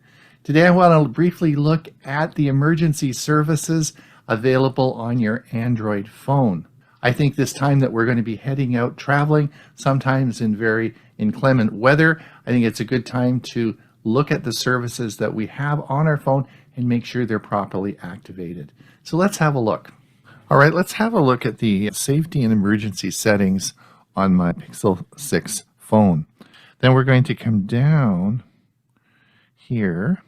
Today, I want to briefly look at the emergency services available on your Android phone. I think this time that we're going to be heading out traveling, sometimes in very inclement weather, I think it's a good time to look at the services that we have on our phone and make sure they're properly activated. So let's have a look. All right, let's have a look at the safety and emergency settings on my Pixel 6 phone. Then we're going to come down here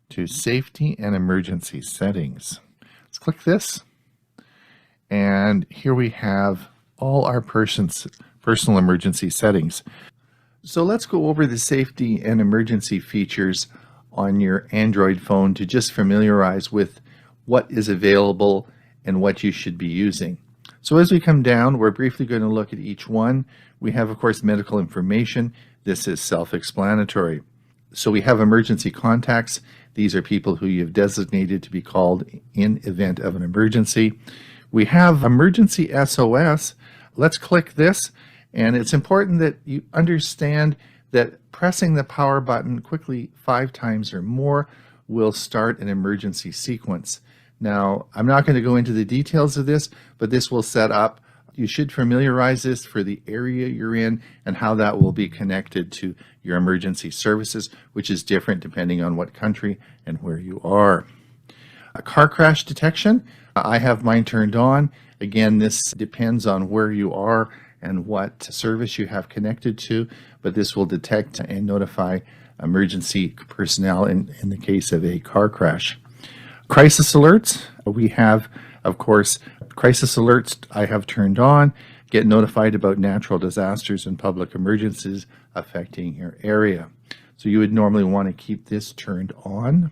to safety and emergency settings. Let's click this. And here we have all our personal emergency settings. So let's go over the safety and emergency features on your Android phone to just familiarize with what is available and what you should be using. So as we come down, we're briefly going to look at each one. We have, of course, medical information. This is self-explanatory. So we have emergency contacts. These are people who you've designated to be called in event of an emergency. We have emergency SOS. Let's click this, and it's important that you understand that pressing the power button quickly 5 times or more will start an emergency sequence. Now, I'm not going to go into the details of this, but this will set up. You should familiarize this for the area you're in and how that will be connected to your emergency services, which is different depending on what country and where you are. A car crash detection, I have mine turned on. Again, this depends on where you are and what service you have connected to, but this will detect and notify emergency personnel in the case of a car crash. Crisis alerts, we have, of course, crisis alerts I have turned on. Get notified about natural disasters and public emergencies affecting your area. So you would normally want to keep this turned on.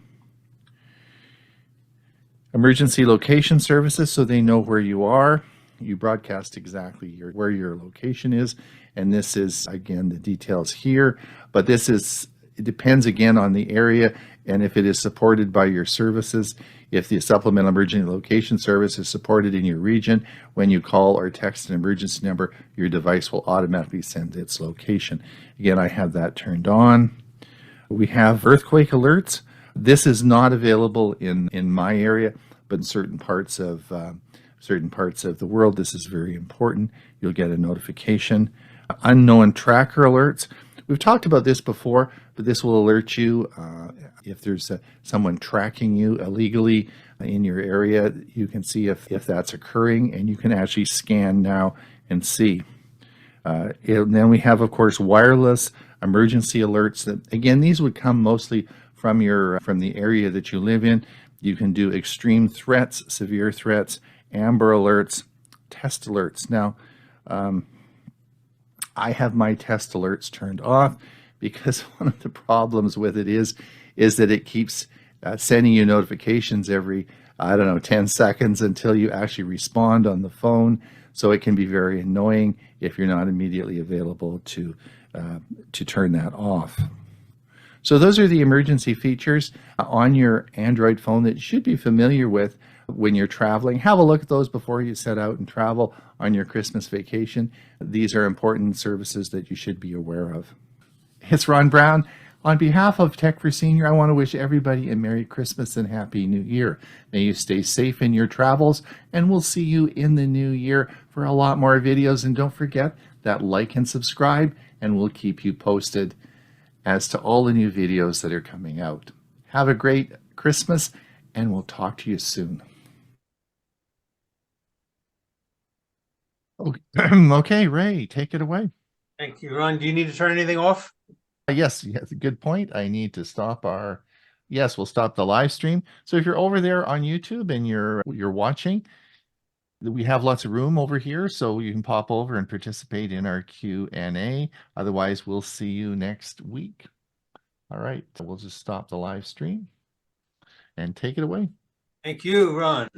Emergency location services, so they know where you are. You broadcast exactly where your location is, and this is, again, the details here, but it depends again on the area and if it is supported by your services. If the supplemental emergency location service is supported in your region, when you call or text an emergency number, your device will automatically send its location. Again, I have that turned on. We have earthquake alerts. This is not available in my area, but in certain parts of the world, this is very important. You'll get a notification. Unknown tracker alerts. We've talked about this before, but this will alert you if there's someone tracking you illegally in your area. You can see if that's occurring, and you can actually scan now and see. And then we have, of course, wireless emergency alerts. That, again, these would come mostly from the area that you live in. You can do extreme threats, severe threats, amber alerts, test alerts. Now, I have my test alerts turned off because one of the problems with it is is that it keeps sending you notifications every, I don't know, 10 seconds until you actually respond on the phone. So it can be very annoying if you're not immediately available to turn that off. So those are the emergency features on your Android phone that you should be familiar with when you're traveling. Have a look at those before you set out and travel on your Christmas vacation. These are important services that you should be aware of. It's Ron Brown. On behalf of Tech for Senior, I want to wish everybody a Merry Christmas and Happy New Year. May you stay safe in your travels, and we'll see you in the new year for a lot more videos. And don't forget that like and subscribe, and we'll keep you posted as to all the new videos that are coming out. Have a great Christmas, and we'll talk to you soon. Okay, Ray, take it away. Thank you, Ron. Do you need to turn anything off? Yes, a good point. I need to stop yes, we'll stop the live stream. So if you're over there on YouTube and you're watching, we have lots of room over here, so you can pop over and participate in our Q&A. Otherwise, we'll see you next week. All right, so we'll just stop the live stream and take it away. Thank you, Ron.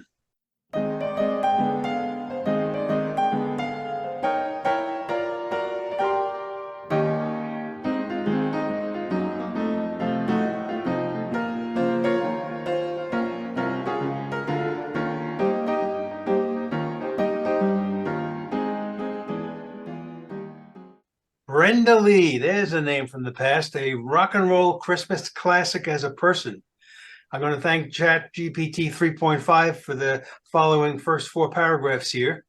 Brenda Lee, there's a name from the past, a rock and roll Christmas classic as a person. I'm going to thank ChatGPT 3.5 for the following first 4 paragraphs here.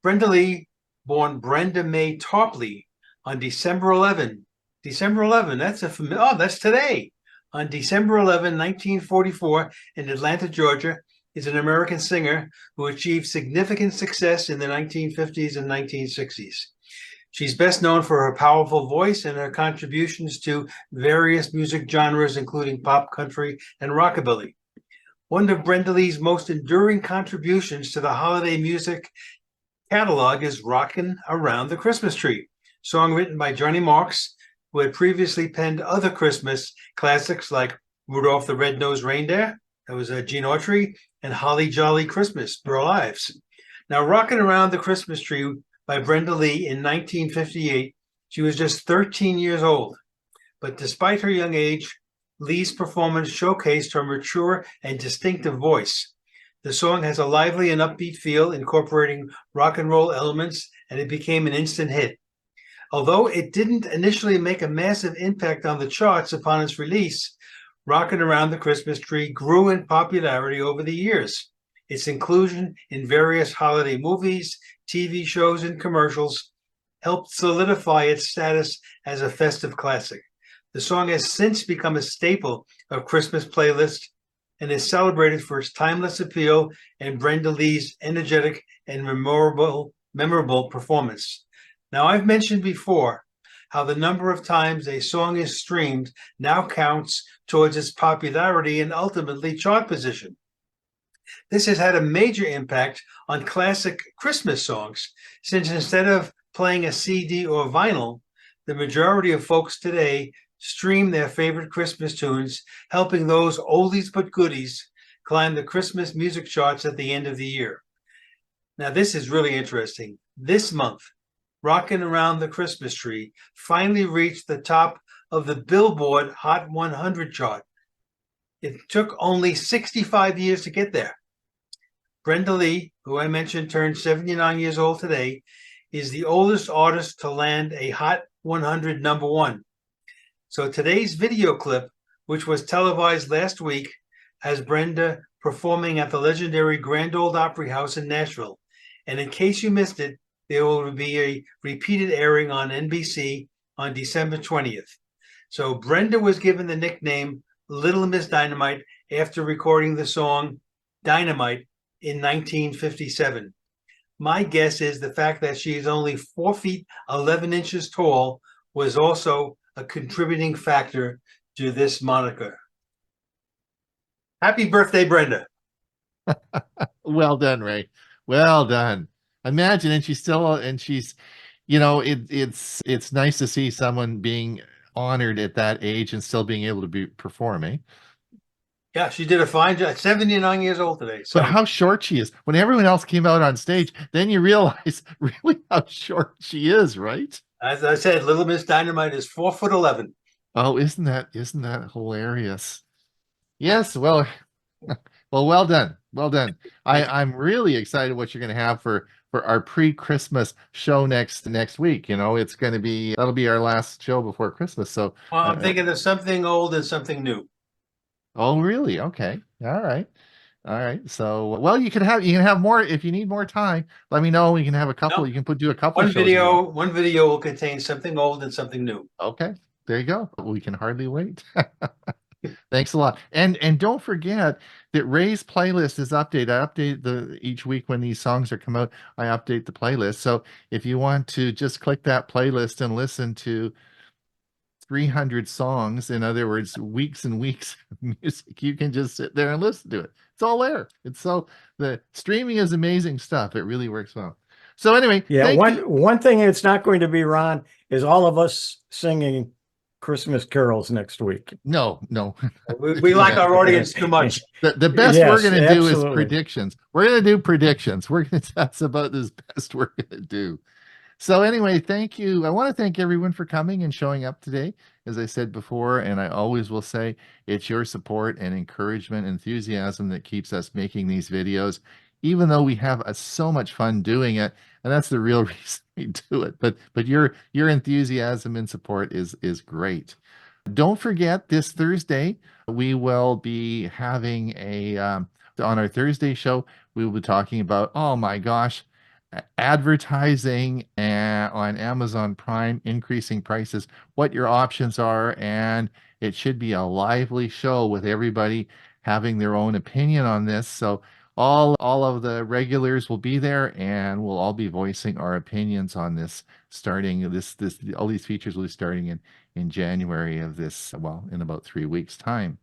Brenda Lee, born Brenda Mae Tarpley on December 11. December 11, that's that's today. On December 11, 1944, in Atlanta, Georgia, is an American singer who achieved significant success in the 1950s and 1960s. She's best known for her powerful voice and her contributions to various music genres, including pop, country, and rockabilly. One of Brenda Lee's most enduring contributions to the holiday music catalog is Rockin' Around the Christmas Tree, song written by Johnny Marks, who had previously penned other Christmas classics like Rudolph the Red-Nosed Reindeer, that was Gene Autry, and Holly Jolly Christmas, Burl Ives. Now, Rockin' Around the Christmas Tree by Brenda Lee in 1958. She was just 13 years old. But despite her young age, Lee's performance showcased her mature and distinctive voice. The song has a lively and upbeat feel, incorporating rock and roll elements, and it became an instant hit. Although it didn't initially make a massive impact on the charts upon its release, Rockin' Around the Christmas Tree grew in popularity over the years. Its inclusion in various holiday movies, TV shows, and commercials helped solidify its status as a festive classic. The song has since become a staple of Christmas playlists and is celebrated for its timeless appeal and Brenda Lee's energetic and memorable performance. Now, I've mentioned before how the number of times a song is streamed now counts towards its popularity and ultimately chart position. This has had a major impact on classic Christmas songs, since instead of playing a CD or vinyl, the majority of folks today stream their favorite Christmas tunes, helping those oldies but goodies climb the Christmas music charts at the end of the year. Now, this is really interesting. This month, Rockin' Around the Christmas Tree finally reached the top of the Billboard Hot 100 chart. It took only 65 years to get there. Brenda Lee, who I mentioned turned 79 years old today, is the oldest artist to land a Hot 100 #1. So today's video clip, which was televised last week, has Brenda performing at the legendary Grand Ole Opry House in Nashville. And in case you missed it, there will be a repeated airing on NBC on December 20th. So Brenda was given the nickname Little Miss Dynamite after recording the song Dynamite in 1957. My guess is the fact that she is only 4 feet 11 inches tall was also a contributing factor to this moniker. Happy birthday, Brenda. Well done, Ray. Well done. Imagine, and she's, it's nice to see someone being honored at that age and still being able to be performing. Yeah, she did a fine job. 79 years old today. So But how short she is. When everyone else came out on stage, then you realize really how short she is, right? as I said, Little Miss Dynamite is 4'11". Oh, isn't that hilarious? Yes, well, well done. Well done. I'm really excited what you're going to have for our pre-Christmas show next week. You know, it's going to be, that'll be our last show before Christmas. So Well, I'm thinking of something old and something new. oh, really? Okay. All right. All right. So, well, you can have more if you need more time. Let me know. We can have a couple. No. You can do a couple One shows if you want. one video will contain something old and something new. Okay. There you go. We can hardly wait. Thanks a lot. And don't forget that Ray's playlist is updated. I update each week when these songs are come out, I update the playlist. So if you want to just click that playlist and listen to 300 songs, in other words, weeks and weeks of music, you can just sit there and listen to it. It's all there. The streaming is amazing stuff. It really works well. So anyway, Yeah, thank you. one thing it's not going to be, Ron, is all of us singing Christmas carols next week. No. We like our audience too much. The best Yes, we're going to do is absolutely. predictions. We're going to do predictions. That's about as best we're going to do. So anyway, thank you. I want to thank everyone for coming and showing up today. As I said before, and I always will say, it's your support and encouragement, enthusiasm that keeps us making these videos, even though we have so much fun doing it. And that's the real reason we do it. But your enthusiasm and support is great. Don't forget, this Thursday, we will be having on our Thursday show, we will be talking about, oh my gosh, advertising on Amazon Prime, increasing prices, what your options are, and it should be a lively show with everybody having their own opinion on this. So all of the regulars will be there, and we'll all be voicing our opinions on this starting all these features will be starting in January of this, well, in about 3 weeks time.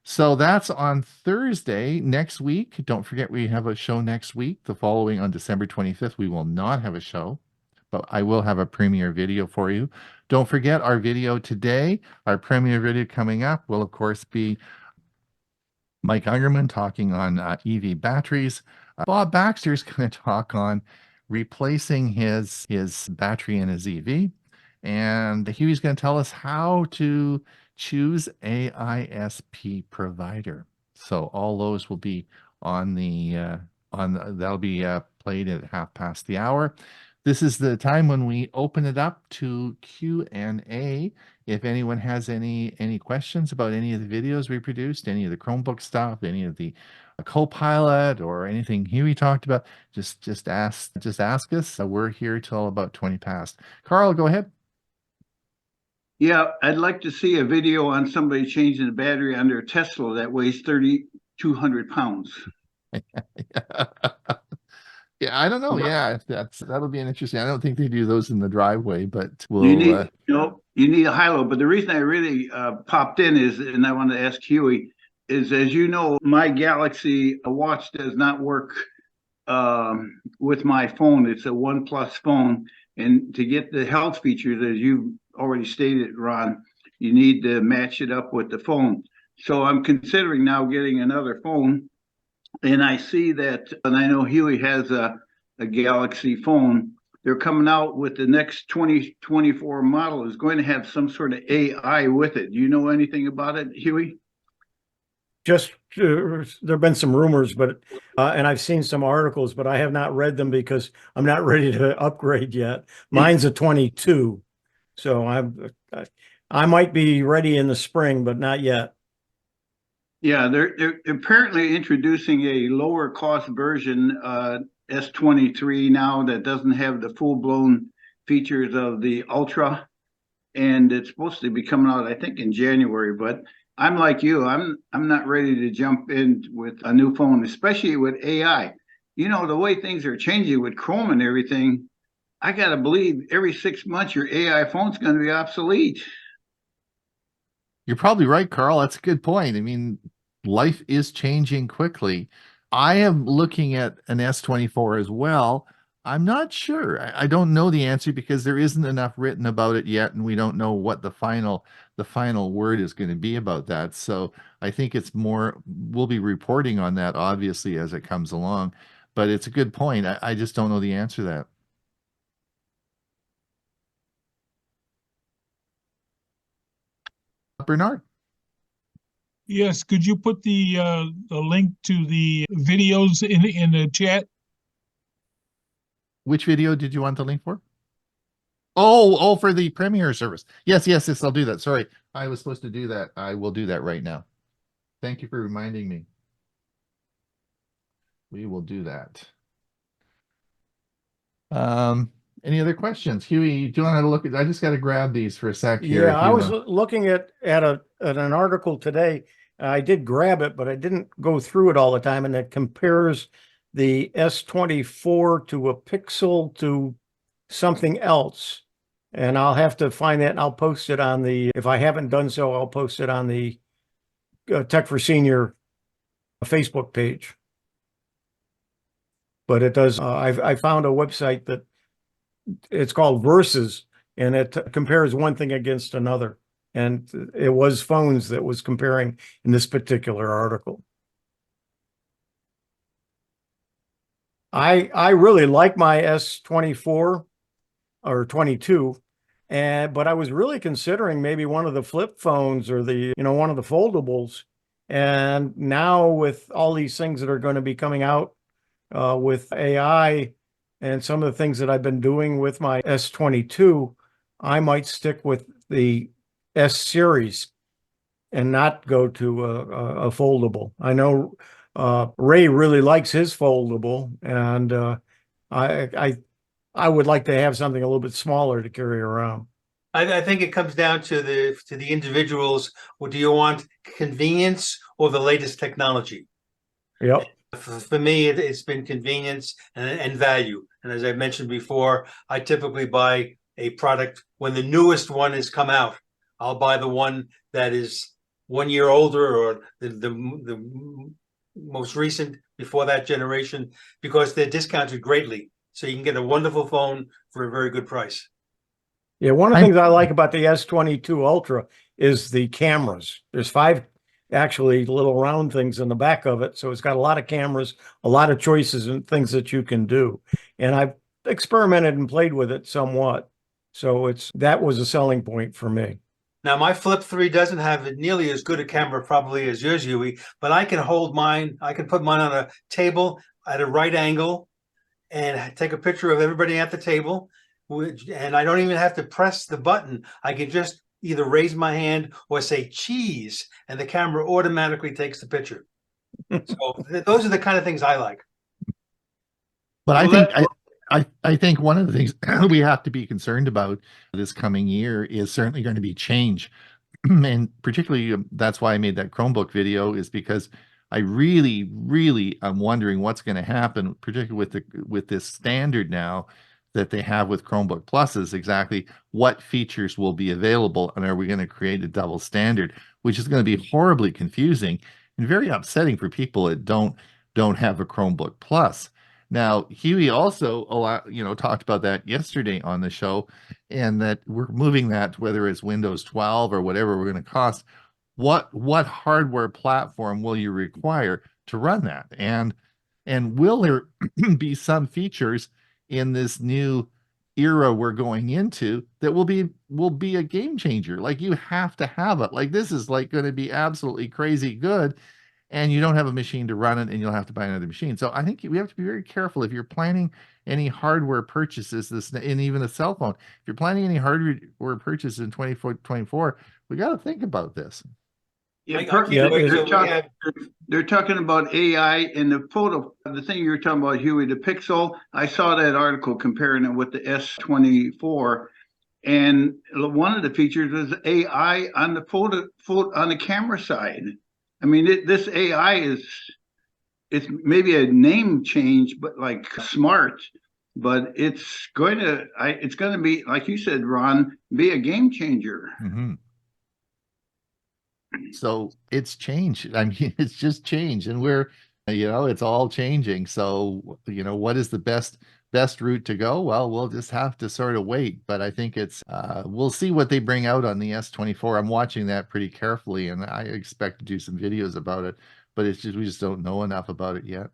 So that's on Thursday next week. Don't forget, we have a show next week. The following, on December 25th, we will not have a show, but I will have a premiere video for you. Don't forget our video today. Our premiere video coming up will, of course, be Mike Ungerman talking on EV batteries. Bob Baxter is going to talk on replacing his battery in his EV. And Hewie's going to tell us how to choose a ISP provider. So all those will be on that'll be played at hour. This is the time when we open it up to Q&A. If anyone has any questions about any of the videos we produced, any of the Chromebook stuff, any of the Copilot, or anything Huey talked about, just ask us. We're here till about 20 past. Carl, go ahead. Yeah, I'd like to see a video on somebody changing the battery on their Tesla that weighs 3,200 pounds. Yeah, I don't know. Yeah, that'll be an interesting. I don't think they do those in the driveway, but we'll. You need a high-low. But the reason I really popped in is, and I want to ask Huey, is, as you know, my Galaxy watch does not work with my phone. It's a OnePlus phone, and to get the health features, as you already stated, Ron, you need to match it up with the phone. So I'm considering now getting another phone, and I see that, and I know Hewie has a Galaxy phone. They're coming out with the next 2024 model is going to have some sort of AI with it. Do you know anything about it, Huey? Just there have been some rumors, but and I've seen some articles, but I have not read them because I'm not ready to upgrade yet. Mine's a 22, so I might be ready in the spring, but not yet. Yeah, they're apparently introducing a lower cost version, S23 now, that doesn't have the full-blown features of the Ultra, and it's supposed to be coming out, I think, in January. But I'm like you, I'm not ready to jump in with a new phone, especially with AI. You know, the way things are changing with Chrome and everything, I gotta believe every 6 months your AI phone's going to be obsolete. You're probably right, Carl. That's a good point. I mean, life is changing quickly. I am looking at an S24 as well. I'm not sure. I don't know the answer because there isn't enough written about it yet, and we don't know what the final word is going to be about that. So I think it's more, we'll be reporting on that obviously as it comes along. But it's a good point. I just don't know the answer to that. Bernard. Yes, could you put the link to the videos in the chat? Which video did you want the link for? Oh, for the Premiere service. Yes, I'll do that. Sorry, I was supposed to do that. I will do that right now. Thank you for reminding me. We will do that. Any other questions? Hewie, do you want to look at, I just got to grab these for a sec here. Yeah, I was looking at an article today. I did grab it, but I didn't go through it all the time. And it compares the S24 to a Pixel to something else. And I'll have to find that and I'll post it on the, if I haven't done so, I'll post it on the Tech for Senior Facebook page. But it does, I found a website that it's called Versus, and it compares one thing against another. And it was phones that was comparing in this particular article. I really like my S24 or 22, but I was really considering maybe one of the flip phones or the, one of the foldables. And now with all these things that are going to be coming out with AI and some of the things that I've been doing with my S22, I might stick with the S series and not go to a foldable. I know Ray really likes his foldable, and I would like to have something a little bit smaller to carry around. I think it comes down to the individuals. Well, do you want convenience or the latest technology? Yep. For me, it's been convenience and value. And as I mentioned before, I typically buy a product when the newest one has come out. I'll buy the one that is 1 year older or the most recent before that generation, because they're discounted greatly. So you can get a wonderful phone for a very good price. Yeah, one of the things I like about the S22 Ultra is the cameras. There's 5 actually little round things in the back of it. So it's got a lot of cameras, a lot of choices and things that you can do. And I've experimented and played with it somewhat. So that was a selling point for me. Now, my Flip 3 doesn't have nearly as good a camera probably as yours, Hewie, but I can hold mine. I can put mine on a table at a right angle and take a picture of everybody at the table. And I don't even have to press the button. I can just either raise my hand or say cheese, and the camera automatically takes the picture. So those are the kind of things I like. But I think one of the things we have to be concerned about this coming year is certainly going to be change. And particularly that's why I made that Chromebook video, is because I really, really am wondering what's going to happen, particularly with this standard now that they have with Chromebook Pluses, exactly what features will be available, and are we going to create a double standard, which is going to be horribly confusing and very upsetting for people that don't have a Chromebook Plus. Now, Hewie also talked about that yesterday on the show, and that we're moving that, whether it's Windows 12 or whatever we're going to cost, what hardware platform will you require to run that? And will there be some features in this new era we're going into that will be a game changer? Like, you have to have it. Like, this is like going to be absolutely crazy good, and you don't have a machine to run it, and you'll have to buy another machine. So I think we have to be very careful if you're planning any hardware purchases, and even a cell phone. If you're planning any hardware purchases in 2024, we got to think about this. Yeah, Yeah, they're talking about AI and the thing you're talking about, Hewie, the Pixel. I saw that article comparing it with the S24, and one of the features was AI on the on the camera side. I mean, this AI it's maybe a name change, but like smart, but it's going to be, like you said, Ron, be a game changer. Mm-hmm. So it's changed. I mean, it's just changed, and it's all changing. So, what is the best best route to go? Well, we'll just have to sort of wait. But I think we'll see what they bring out on the S24. I'm watching that pretty carefully, and I expect to do some videos about it. But we just don't know enough about it yet.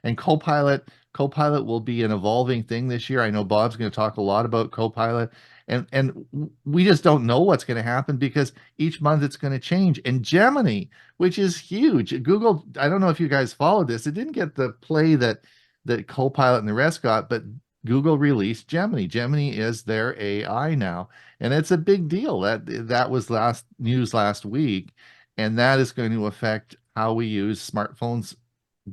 And Copilot will be an evolving thing this year. I know Bob's going to talk a lot about Copilot, and we just don't know what's going to happen because each month it's going to change. And Gemini, which is huge, Google, I don't know if you guys followed this, it didn't get the play that Copilot and the rest got, but Google released Gemini. Gemini is their AI now, and it's a big deal. That was news last week, and that is going to affect how we use smartphones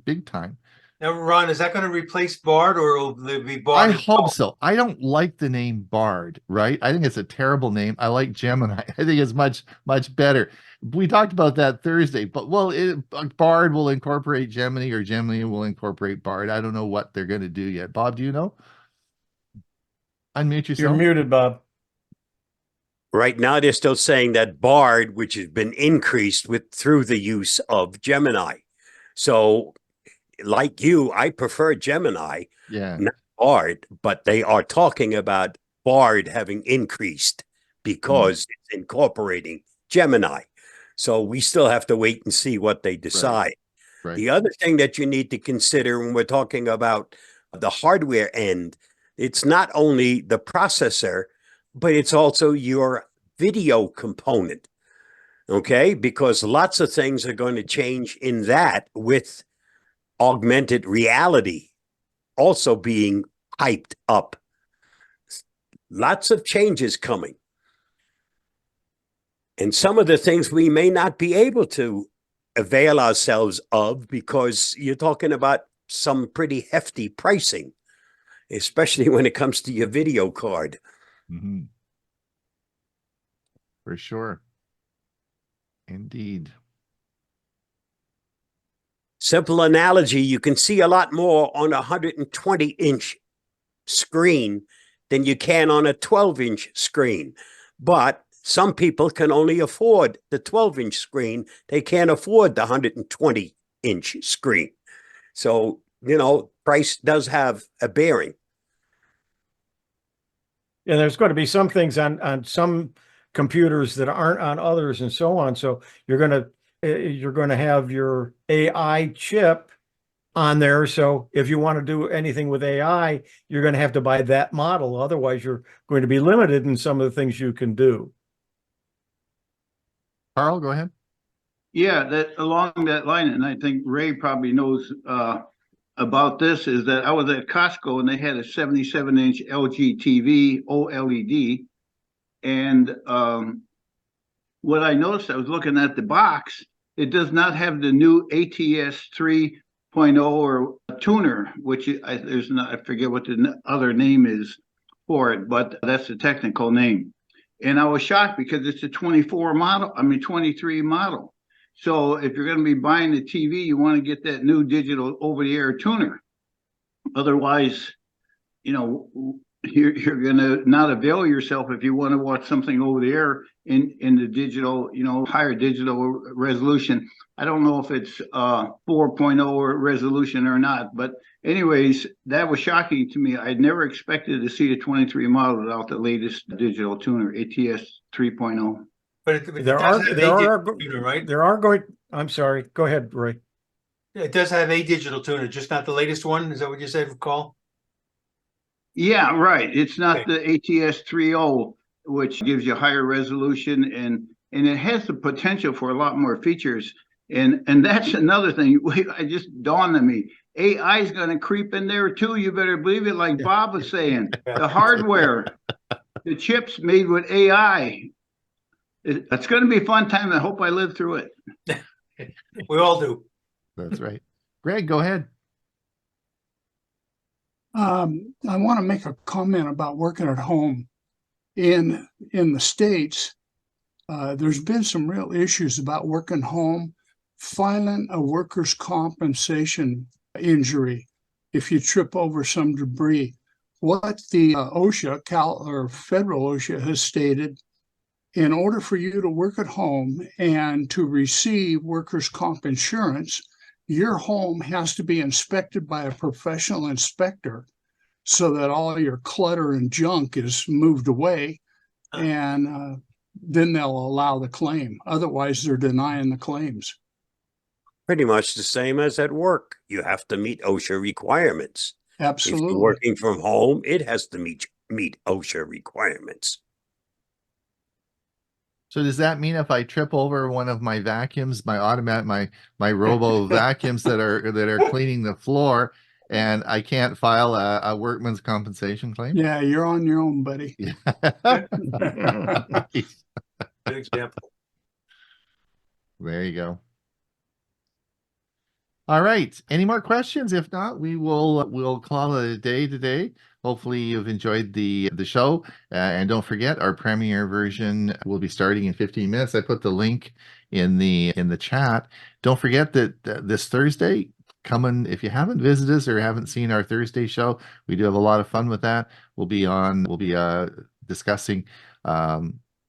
big time. Now, Ron, is that going to replace Bard, or will it be Bard? I hope so. I don't like the name Bard, right? I think it's a terrible name. I like Gemini. I think it's much, much better. We talked about that Thursday, but Bard will incorporate Gemini, or Gemini will incorporate Bard. I don't know what they're going to do yet. Bob, do you know? Unmute yourself. You're muted, Bob. Right now, they're still saying that Bard, which has been increased through the use of Gemini. So, like you, I prefer Gemini, not Bard, but they are talking about Bard having increased because it's incorporating Gemini. So we still have to wait and see what they decide. Right. The other thing that you need to consider when we're talking about the hardware end, it's not only the processor, but it's also your video component. Okay, because lots of things are going to change in that, with augmented reality also being hyped up. Lots of changes coming. And some of the things we may not be able to avail ourselves of because you're talking about some pretty hefty pricing, especially when it comes to your video card. Mm-hmm. For sure. Indeed. Simple analogy, you can see a lot more on a 120-inch screen than you can on a 12-inch screen. But some people can only afford the 12-inch screen. They can't afford the 120-inch screen. So, price does have a bearing. Yeah, there's going to be some things on some computers that aren't on others and so on. So you're going to have your AI chip on there. So if you want to do anything with AI, you're going to have to buy that model. Otherwise, you're going to be limited in some of the things you can do. Carl, go ahead. Yeah, that along that line, and I think Ray probably knows about this, is that I was at Costco and they had a 77-inch LG TV OLED. And what I noticed, I was looking at the box, it does not have the new ATS 3.0 or tuner, which I forget what the other name is for it, but that's the technical name. And I was shocked because it's a 23 model. So if you're going to be buying the TV, you want to get that new digital over-the-air tuner. Otherwise, you're going to not avail yourself if you want to watch something over the air in the digital, higher digital resolution. I don't know if it's 4.0 resolution or not, but anyways, that was shocking to me. I'd never expected to see a 23 model without the latest digital tuner, ATS 3.0. But I'm sorry. Go ahead, Ray. It does have a digital tuner, just not the latest one. Is that what you said, Carl? Yeah, right. It's not the ATS 3.0, which gives you higher resolution, and it has the potential for a lot more features. And that's another thing. I just dawned on me. AI is going to creep in there too. You better believe it. Like Bob was saying, the hardware, the chips made with AI. It's going to be a fun time. I hope I live through it. We all do. That's right. Greg, go ahead. I want to make a comment about working at home. In the States, there's been some real issues about working home, filing a workers' compensation injury if you trip over some debris. What the OSHA, federal OSHA has stated, in order for you to work at home and to receive workers' comp insurance, your home has to be inspected by a professional inspector. so that all your clutter and junk is moved away, and then they'll allow the claim. Otherwise, they're denying the claims. Pretty much the same as at work. You have to meet OSHA requirements. If Absolutely. you're working from home, it has to meet OSHA requirements. So does that mean if I trip over one of my vacuums, my automatic, my robo vacuums that are cleaning the floor, and I can't file a workman's compensation claim? Yeah, you're on your own, buddy. Good example. There you go. All right. Any more questions? If not, we'll call it a day today. Hopefully you've enjoyed the show. And don't forget, our premiere version will be starting in 15 minutes. I put the link in the chat. Don't forget that this Thursday, if you haven't visited us or haven't seen our Thursday show, we do have a lot of fun with that. We'll be discussing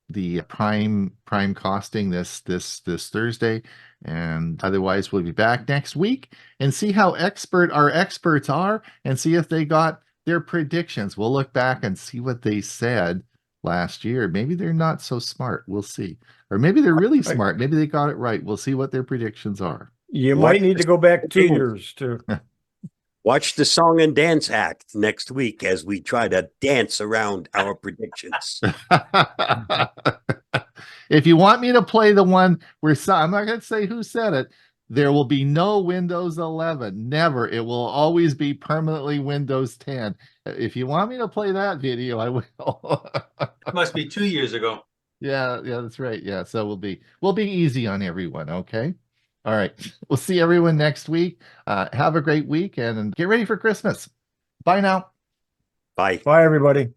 the prime costing this Thursday, and otherwise we'll be back next week and see how expert our experts are and see if they got their predictions. We'll look back and see what they said last year. Maybe they're not so smart. We'll see. Or maybe they're really smart. Maybe they got it right. We'll see what their predictions are. You might need to go back 2 years to Watch the Song and Dance Act next week as we try to dance around our predictions. If you want me to play the one where I'm not going to say who said it, there will be no Windows 11. Never. It will always be permanently Windows 10. If you want me to play that video, I will. It must be 2 years ago. Yeah, that's right. Yeah, so we'll be easy on everyone, okay? All right. We'll see everyone next week. Have a great week and get ready for Christmas. Bye now. Bye. Bye, everybody.